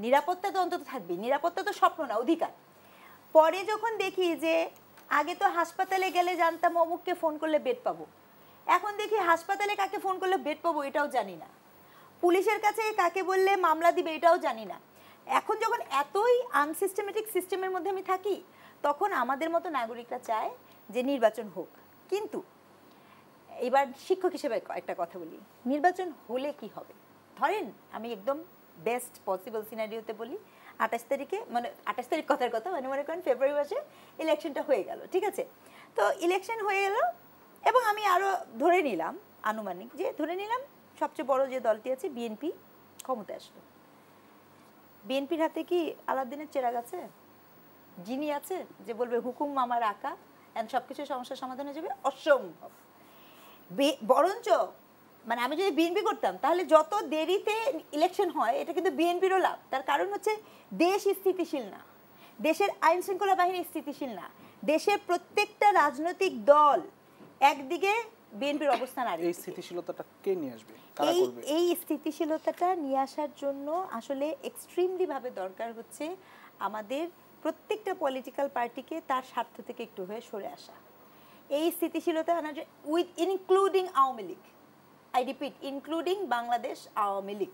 নিরাপত্তা তো অন্তত থাকবে, নিরাপত্তা তো স্বপ্ন না, অধিকার। পরে যখন দেখি যে আগে তো হাসপাতালে গেলে জানতাম অমুককে ফোন করলে বেড পাবো, এখন দেখি হাসপাতালে কাকে ফোন করলে বেড পাবো এটাও জানি না, পুলিশের কাছে কাকে বললে মামলা দিবে এটাও জানি না। এখন যখন এতই আনসিস্টেমেটিক সিস্টেমের মধ্যে আমি থাকি, তখন আমাদের মতো নাগরিকরা চায় যে নির্বাচন হোক। কিন্তু এবার শিক্ষক হিসেবে একটা কথা বলি, নির্বাচন হলে কি হবে? ধরেন আমি একদম বেস্ট পসিবল সিনারিওতে বলি, 28 তারিখে, মানে 28 তারিখ কথার কথা, মানে মনে করেন ফেব্রুয়ারি মাসে ইলেকশনটা হয়ে গেল, ঠিক আছে? তো ইলেকশন হয়ে গেল এবং আমি আরও ধরে নিলাম, আনুমানিক যে ধরে নিলাম সবচেয়ে বড় যে দলটি আছে বিএনপি ক্ষমতায় আসলো। বিএনপির হাতে কি আলাদিনের চেরাগ আছে, যিনি আছে যে বলবে হুকুম আমার আঁকা এন্ড সব কিছু সমস্যার সমাধান হয়ে যাবে? অসম্ভব। বরঞ্চ মানে আমি যদি বিএনপি করতাম তাহলে যত দেরিতে ইলেকশন হয় এটা কিন্তু বিএনপিরও লাভ। তার কারণ হচ্ছে দেশ স্থিতিশীল না, দেশের আইন শৃঙ্খলা বাহিনী স্থিতিশীল না, দেশের প্রত্যেকটা রাজনৈতিক দল একদিকে, বিএনপির অবস্থান আর
এই স্থিতিশীলতাটা কে নিয়ে আসবে?
এই স্থিতিশীলতাটা নিয়ে আসার জন্য আসলে এক্সট্রিমলি ভাবে দরকার হচ্ছে আমাদের প্রত্যেকটা পলিটিক্যাল পার্টিকে তার স্বার্থ থেকে একটু হয়ে সরে আসা। এই স্থিতিশীলতা আনার with including Awami League, I repeat, including Bangladesh Awami League.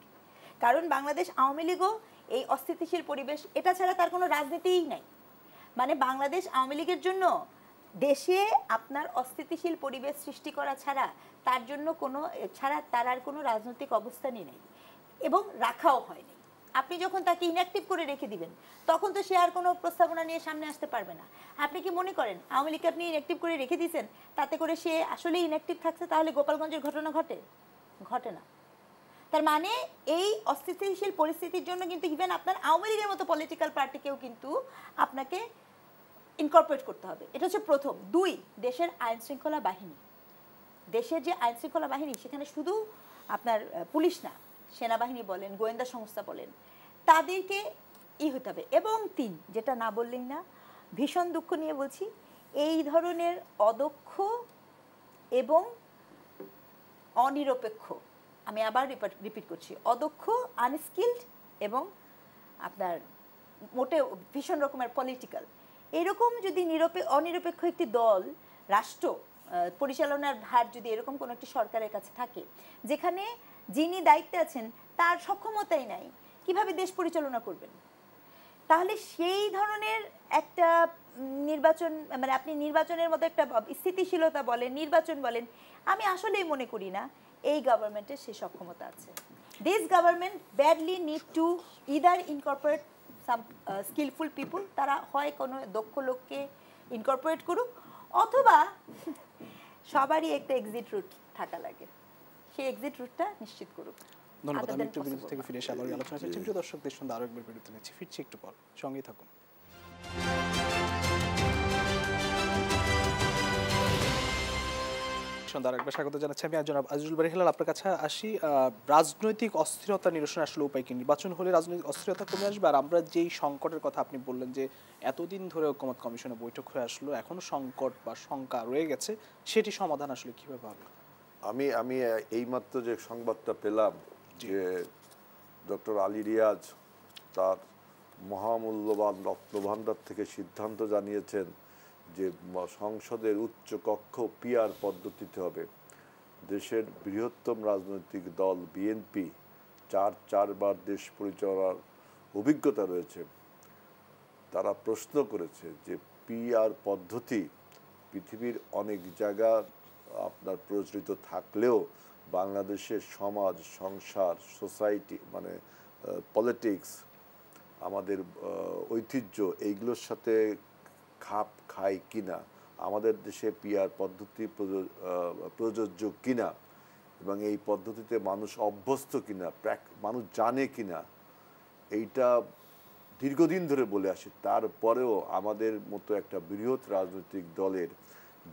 কারণ বাংলাদেশ আওয়ামী লীগও এই অস্থিতিশীল পরিবেশ, এটা ছাড়া তার কোনো রাজনীতিই নাই। মানে বাংলাদেশ আওয়ামী লীগের জন্য দেশে আপনার অস্থিতিশীল পরিবেশ সৃষ্টি করা ছাড়া তার জন্য কোনো তার আর কোনো রাজনৈতিক অবস্থানই নেই, এবং রাখাও হয়নি। আপনি যখন তাকে ইনঅ্যাক্টিভ করে রেখে দিবেন তখন তো সে আর কোনো প্রস্তাবনা নিয়ে সামনে আসতে পারবে না। আপনি কি মনে করেন আওয়ামী লীগকে আপনি ইনঅ্যাক্টিভ করে রেখে দিয়েছেন, তাতে করে সে আসলেই ইনঅ্যাক্টিভ থাকছে? তাহলে গোপালগঞ্জের ঘটনা ঘটে না। তার মানে এই অস্থিতিশীল পরিস্থিতির জন্য কিন্তু ইভেন আপনার আওয়ামী লীগের মতো পলিটিক্যাল পার্টিকেও কিন্তু আপনাকে ইনকর্পোরেট করতে হবে। এটা হচ্ছে প্রথম। দুই, দেশের আইন শৃঙ্খলা বাহিনী, দেশের যে আইন শৃঙ্খলা বাহিনী সেখানে শুধু আপনার পুলিশ না, সেনাবাহিনী বলেন, গোয়েন্দা সংস্থা বলেন, তাদেরকে হতে হবে। এবং তিন, যেটা না বললেই না, ভীষণ দুঃখ নিয়ে বলছি, এই ধরনের অদক্ষ এবং অনিরপেক্ষ, আমি আবার রিপিট করছি, অদক্ষ, আনস্কিলড এবং আপনার মোটেও ভীষণ রকমের পলিটিক্যাল, এরকম যদি অনিরপেক্ষ একটি দল, রাষ্ট্র পরিচালনার ভার যদি এরকম কোনো একটি সরকারের কাছে থাকে, যেখানে যিনি দায়িত্বে আছেন তার সক্ষমতাই নাই, কিভাবে দেশ পরিচালনা করবেন? তাহলে সেই ধরনের একটা নির্বাচন, মানে আপনি নির্বাচনের মতো একটা স্থিতিশীলতা বলেন, নির্বাচন বলেন, আমি আসলেই মনে করি না এই গভর্নমেন্টের সেই সক্ষমতা আছে। This government badly need to either incorporate some skillful people, তারা হয় কোনো দক্ষ লোককে ইনকর্পোরেট করুক, অথবা সবারই একটা এক্সিট রুট থাকা লাগে, সেই এক্সিট রুটটা নিশ্চিত করুক।
ধন্যবাদ। আমি একটু বিরতি থেকে ফিরে এসে আবার আলোচনা করছি। প্রিয় দর্শকদের সঙ্গে আরো একবার বিরতি নিচ্ছি, ফিরছি একটু পর, সঙ্গেই থাকুন। সন্ধ্যা আরেকবার স্বাগত জানাচ্ছি। আমি জনাব আজিজুল বারী হেলাল, আপনার কাছে আসি। রাজনৈতিক অস্থিরতা নিরসনের আসলে উপায় কি? নির্বাচন হলে রাজনৈতিক অস্থিরতা কমে আসবে? আর আমরা যেই সংকটের কথা আপনি বললেন যে এতদিন ধরে ঐকমত্য কমিশনে বৈঠক হয়ে আসলো, এখনো সংকট বা শঙ্কা রয়ে গেছে, সেটি সমাধান আসলে কিভাবে হবে?
আমি এইমাত্র যে সংবাদটা পেলাম যে ডক্টর আলী রিয়াজ তার মহামূল্যবান রত্নভাণ্ডার থেকে সিদ্ধান্ত জানিয়েছেন যে সংসদের উচ্চ কক্ষ পিআর পদ্ধতিতে হবে। দেশের বৃহত্তম রাজনৈতিক দল বিএনপি চারবার দেশ পরিচালনার অভিজ্ঞতা রয়েছে। তারা প্রশ্ন করেছে যে পিআর পদ্ধতি পৃথিবীর অনেক জায়গা আপনার প্রচলিত থাকলেও বাংলাদেশের সমাজ, সংসার, সোসাইটি, মানে পলিটিক্স, আমাদের ঐতিহ্য, এইগুলোর সাথে খাপ খায় কিনা, আমাদের দেশে পিআর পদ্ধতি প্রযোজ্য কিনা, এবং এই পদ্ধতিতে মানুষ অভ্যস্ত কিনা, মানুষ জানে কিনা, এইটা দীর্ঘদিন ধরে বলে আসি। তারপরেও আমাদের মতো একটা বৃহৎ রাজনৈতিক দলের,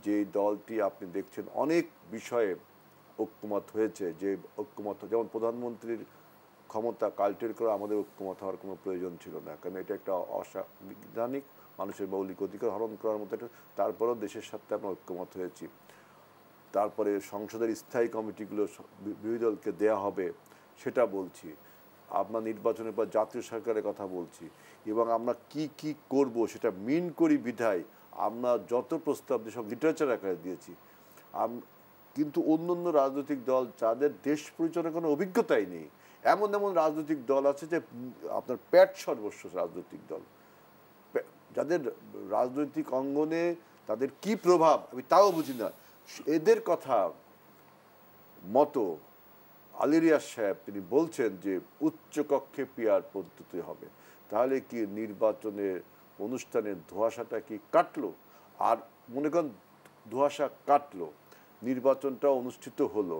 যে দলটি আপনি দেখছেন অনেক বিষয়ে ঐক্যমত হয়েছে, যে ঐক্যমত, যেমন প্রধানমন্ত্রীর ক্ষমতা কাল্টিভেট করা, আমাদের ঐক্যমত হওয়ার কোনো প্রয়োজন ছিল না, কারণ এটা একটা অসাংবিধানিক, মানুষের মৌলিক অধিকার হরণ করার মতো একটা। তারপরেও দেশের সাথে আমরা ঐক্যমত হয়েছি। তারপরে সংসদের স্থায়ী কমিটিগুলো বিরোধী দলকে দেওয়া হবে, সেটা বলছি। আপনার নির্বাচনের পর জাতীয় সরকারের কথা বলছি, এবং আমরা কি কি করব সেটা মিন করি বিধায় আমরা যত প্রস্তাব সব লিটারেচার আকারে দিয়েছি। কিন্তু অন্য অন্য রাজনৈতিক দল যাদের দেশ পরিচালনার কোনো অভিজ্ঞতাই নেই, এমন এমন রাজনৈতিক দল আছে যে আপনার প্যাট সর্বস্ব রাজনৈতিক দল, যাদের রাজনৈতিক অঙ্গনে তাদের কি প্রভাব আমি তাও বুঝি না। এদের কথা মতো আলী রিয়াজ সাহেব তিনি বলছেন যে উচ্চকক্ষে পিআর পদ্ধতি হবে। তাহলে কি নির্বাচনের অনুষ্ঠানের ধোঁয়াশাটা কি কাটলো? আর মনে করেন ধোঁয়াশা কাটলো, নির্বাচনটা অনুষ্ঠিত হলো,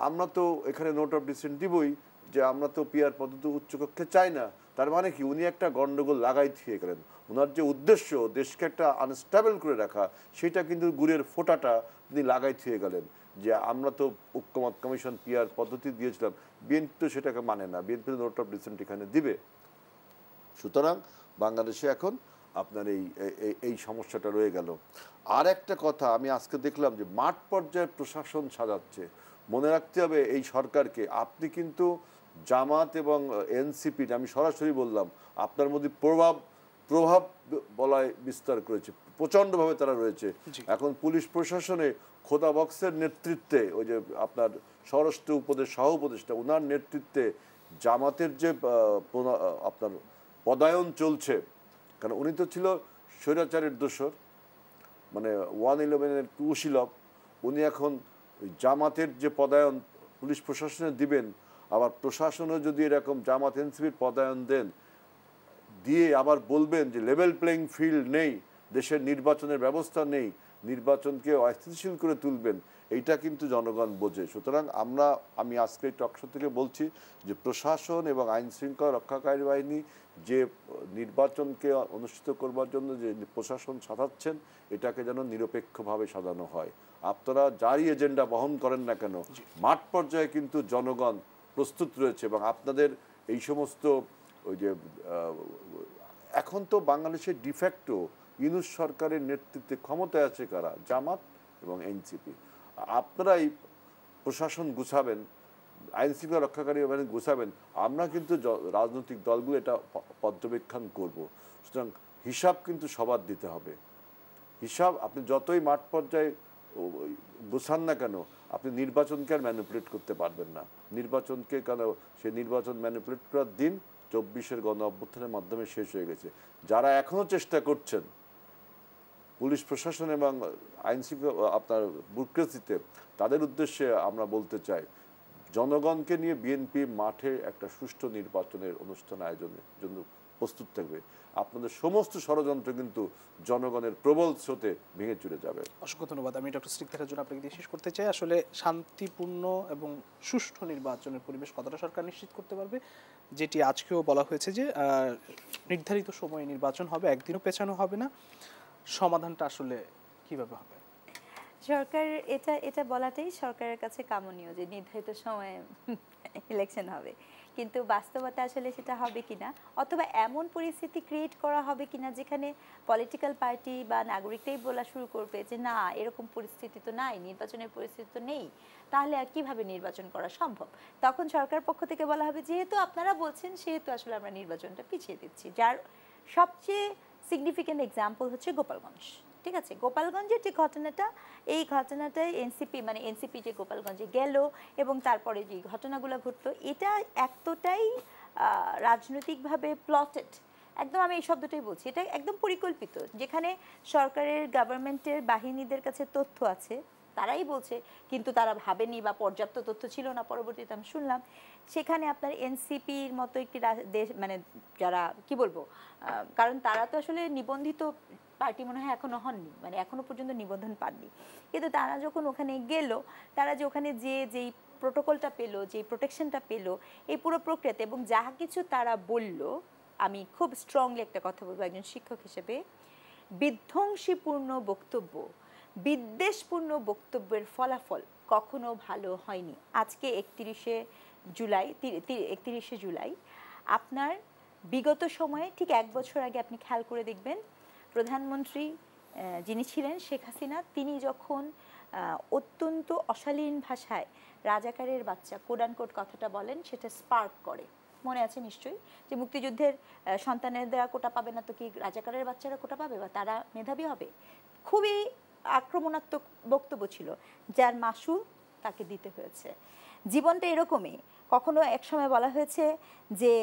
আমরা তো এখানে নোট অফ ডিসেন্ট দিবই যে আমরা তো পিআর পদ্ধতি উচ্চকক্ষে চাই না। তার মানে কি উনি একটা গন্ডগোল লাগাই দিয়ে গেলেন। ওনার যে উদ্দেশ্য দেশকে একটা আনস্টেবল করে রাখা, সেটা কিন্তু গুড়ের ফোঁটাটা তিনি লাগাই দিয়ে গেলেন যে আমরা তো ঐকমত্য কমিশন পিআর পদ্ধতি দিয়েছিলাম, বিএনপি তো সেটাকে মানে না, বিএনপি নোট অফ ডিসেন্ট এখানে দিবে। সুতরাং বাংলাদেশে এখন আপনার এই সমস্যাটা রয়ে গেল। আর একটা কথা আমি আজকে দেখলাম যে মাঠ পর্যায়ে প্রশাসন সাজাচ্ছে। মনে রাখতে হবে এই সরকারকে, আপনি কিন্তু জামাত এবং এনসিপি, আমি সরাসরি বললাম, আপনার মধ্যে প্রভাব প্রভাব বলায় বিস্তার করেছে, প্রচণ্ডভাবে তারা রয়েছে। এখন পুলিশ প্রশাসনে খোদা বক্সের নেতৃত্বে, ওই যে আপনার স্বরাষ্ট্র সহ উপদেষ্টা, ওনার নেতৃত্বে জামাতের যে আপনার পদায়ন চলছে, কারণ উনি তো ছিল স্বৈরাচারের দোসর, মানে 111-এর কুশীলব। উনি এখন জামাতের যে পদায়ন পুলিশ প্রশাসনে দিবেন, আবার প্রশাসনও যদি এরকম জামাত এনসিপির পদায়ন দেন, দিয়ে আবার বলবেন যে লেভেল প্লেইং ফিল্ড নেই, দেশের নির্বাচনের ব্যবস্থা নেই, নির্বাচনকে অস্থিতিশীল করে তুলবেন, এইটা কিন্তু জনগণ বোঝে। সুতরাং আমি আজকে টকশো থেকে বলছি যে প্রশাসন এবং আইন শৃঙ্খলা রক্ষাকারী বাহিনী যে নির্বাচনকে অনুষ্ঠিত করবার জন্য যে প্রশাসন সাজাচ্ছেন, এটাকে যেন নিরপেক্ষভাবে সাজানো হয়। আপনারা যারই এজেন্ডা বহন করেন না কেন, মাঠ পর্যায়ে কিন্তু জনগণ প্রস্তুত রয়েছে। এবং আপনাদের এই সমস্ত ওই যে এখন তো বাংলাদেশের ডিফ্যাক্টো ইউনূস সরকারের নেতৃত্বে ক্ষমতায় আছে কারা? জামাত এবং এনসিপি। আপনারাই প্রশাসন গুছাবেন, আইন শৃঙ্খলা রক্ষাকারী বাহিনী গুছাবেন, আমরা কিন্তু রাজনৈতিক দলগুলো এটা পর্যবেক্ষণ করব। সুতরাং হিসাব কিন্তু সবার দিতে হবে। হিসাব আপনি যতই মাঠ পর্যায়ে গোছান না কেন, আপনি নির্বাচনকে আর ম্যানিপুলেট করতে পারবেন না। নির্বাচনকে কেন, সে নির্বাচন ম্যানিপুলেট করার দিন 24-এর গণ অভ্যুত্থানের মাধ্যমে শেষ হয়ে গেছে। যারা এখনো চেষ্টা করছেন পুলিশ প্রশাসন এবং আইন শৃঙ্খলা আপনার ব্যুরোক্রেসিতে, তাদের উদ্দেশ্যে আমরা বলতে চাই, জনগণকে নিয়ে বিএনপি মাঠে একটা সুষ্ঠু নির্বাচনের অনুষ্ঠান আয়োজনের জন্য প্রস্তুত থাকবে। আপনাদের সমস্ত ষড়যন্ত্র কিন্তু জনগণের প্রবল স্রোতে ভেঙে চুরে যাবে।
অসংখ্য ধন্যবাদ। আমি ডক্টর স্নিগ্ধার জন্য আপনাকে দিয়ে শেষ করতে চাই, আসলে শান্তিপূর্ণ এবং সুষ্ঠু নির্বাচনের পরিবেশ কতটা সরকার নিশ্চিত করতে পারবে, যেটি আজকেও বলা হয়েছে যে নির্ধারিত সময়ে নির্বাচন হবে, একদিনও পেছানো হবে না। সমাধানটা আসলে কিভাবে হবে?
সরকার এটা বলাটাই সরকারের কাছে কামনীয় যে নির্ধারিত সময়ে ইলেকশন হবে, কিন্তু বাস্তবতা আসলে সেটা হবে কিনা, অথবা এমন পরিস্থিতি ক্রিয়েট করা হবে কিনা যেখানে পলিটিক্যাল পার্টি বা নাগরিকরাই বলা শুরু করবে যে না, এরকম পরিস্থিতি তো নাই, নির্বাচনের পরিস্থিতি তো নেই, তাহলে আর কিভাবে নির্বাচন করা সম্ভব। তখন সরকার পক্ষ থেকে বলা হবে যেহেতু আপনারা বলছেন সেহেতু আসলে আমরা নির্বাচনটা পিছিয়ে দিচ্ছি। যার সবচেয়ে সিগনিফিক্যান্ট এক্সাম্পল হচ্ছে গোপালগঞ্জ। ঠিক আছে, গোপালগঞ্জের যে ঘটনাটা, এই ঘটনাটাই এনসিপি যে গোপালগঞ্জে গেল এবং তারপরে যে ঘটনাগুলো ঘটলো, এটা এতটাই রাজনৈতিকভাবে প্লটেড, একদম আমি এই শব্দটাই বলছি, এটা একদম পরিকল্পিত, যেখানে সরকারের গভর্নমেন্টের বাহিনীদের কাছে তথ্য আছে, তারাই বলছে, কিন্তু তারা ভাবেনি বা পর্যাপ্ত তথ্য ছিল না, পরবর্তীতে আমি শুনলাম সেখানে আপনার এনসিপির মতো একটি দেশ, মানে যারা কি বলবো, কারণ তারা তো আসলে নিবন্ধিত পার্টি মনে হয় এখনো হননি, মানে এখনো পর্যন্ত নিবন্ধন পাননি, কিন্তু তারা যখন ওখানে গেল, তারা যে ওখানে যেই প্রোটোকলটা পেলো, যেই প্রোটেকশনটা পেলো, এই পুরো প্রক্রিয়াতে, এবং যা কিছু তারা বলল, আমি খুব স্ট্রংলি একটা কথা বলবো একজন শিক্ষক হিসেবে, বিধ্বংসীপূর্ণ বক্তব্য, বিদ্বেষপূর্ণ বক্তব্যের ফলাফল কখনো ভালো হয়নি। আজকে 31শে জুলাই আপনার বিগত সময়ে ঠিক 1 বছর আগে আপনি খেয়াল করে দেখবেন, প্রধানমন্ত্রী যিনি ছিলেন শেখ হাসিনা, তিনি যখন অত্যন্ত অশালীন ভাষায় রাজাকারের বাচ্চা কোট অ্যান্ড কোট কথাটা বলেন, সেটা স্পার্ক করে, মনে আছে নিশ্চয়ই, যে মুক্তিযুদ্ধের সন্তানেরা কোটা পাবে না তো কি রাজাকারের বাচ্চারা কোটা পাবে বা তারা মেধাবী হবে। খুবই আক্রমণাত্মক বক্তব্য ছিল, যার মাসুল তাকে দিতে হয়েছে। জীবনটা এরকমই, কখনো একসময় বলা হয়েছে যে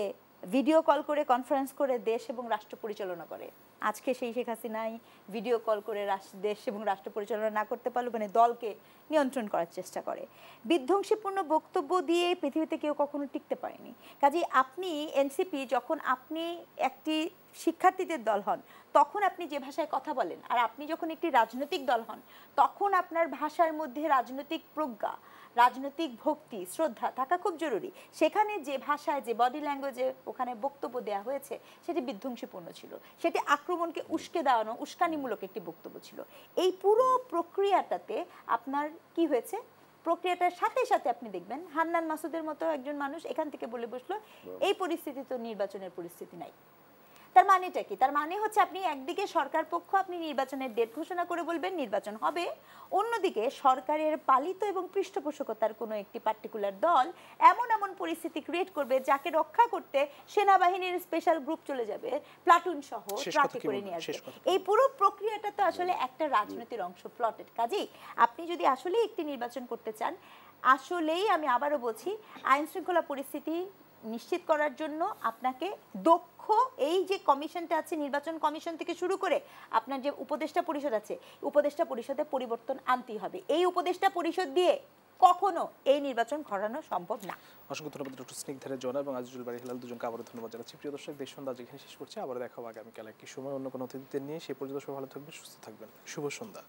ভিডিও কল করে, কনফারেন্স করে দেশ এবং রাষ্ট্র পরিচালনা করে, আজকে সেই শেখ হাসিনাই ভিডিও কল করে দেশ এবং রাষ্ট্র পরিচালনা না করতে পারলো, মানে দলকে নিয়ন্ত্রণ করার চেষ্টা করে। বিধ্বংসীপূর্ণ বক্তব্য দিয়ে পৃথিবীতে কেউ কখনো টিকতে পারেনি। কাজেই আপনি এনসিপি, যখন আপনি একটি শিক্ষার্থীদের দল হন, তখন আপনি যে ভাষায় কথা বলেন, আর আপনি যখন একটি রাজনৈতিক দল হন, তখন আপনার ভাষার মধ্যে রাজনৈতিক প্রজ্ঞা, রাজনৈতিক ভক্তি, শ্রদ্ধা থাকা খুব জরুরি। সেখানে যে ভাষায়, যে বডি ল্যাঙ্গুয়েজে ওখানে বক্তব্য দেওয়া হয়েছে, সেটি বিধ্বংসীপূর্ণ ছিল, সেটি আক্রমণকে উস্কে দেওয়ানো, উস্কানিমূলক একটি বক্তব্য ছিল। এই পুরো প্রক্রিয়াটাতে আপনার কি হয়েছে, প্রক্রিয়াটার সাথে সাথে আপনি দেখবেন হান্নান মাসুদের মতো একজন মানুষ এখান থেকে বলে বসলো এই পরিস্থিতি তো নির্বাচনের পরিস্থিতি নাই। তার তার মানেটা কি? তার মানে হচ্ছে আপনি একদিকে সরকার পক্ষ আপনি নির্বাচনের ডেট ঘোষণা করে বলবেন নির্বাচন হবে, অন্যদিকে সরকারের পালিত এবং পৃষ্ঠপোষকতার কোনো একটি পার্টিকুলার দল এমন এমন পরিস্থিতি ক্রিয়েট করবে যাকে রক্ষা করতে সেনাবাহিনীর স্পেশাল গ্রুপ চলে যাবে, প্লাটুন সহ ট্রাকে করে নিয়ে আসবে। এই পুরো প্রক্রিয়াটা তো আসলে একটা রাজনীতির অংশ, প্লটেড। কাজেই আপনি যদি আসলে একটি নির্বাচন করতে চান, আসলেই আমি আবারও বলছি, আইন শৃঙ্খলা পরিস্থিতি নিশ্চিত করার জন্য আপনাকে দক্ষ এই যে কমিশনটা আছে, নির্বাচন কমিশন থেকে শুরু করে আপনার যে উপদেষ্টা পরিষদ আছে, উপদেষ্টা পরিষদে পরিবর্তন আনতেই হবে। এই উপদেষ্টা পরিষদ দিয়ে কখনো এই নির্বাচন ঘটানো সম্ভব না।
অসংখ্য ধন্যবাদ ডক্টর স্নিগ্ধা জোনা এবং আজিজুল বারী হেলাল, দুজনকে আবারও ধন্যবাদ জানাচ্ছি। প্রিয় দর্শক, দেশ সন্ধ্যা যেখানে শেষ করছি, আবার দেখা হবে আগামীকাল একই সময় অন্য কোনো অতিথিদের নিয়ে। সেই পর্যন্ত সবাই ভালো থাকবেন, সুস্থ থাকবেন। শুভ সন্ধ্যা।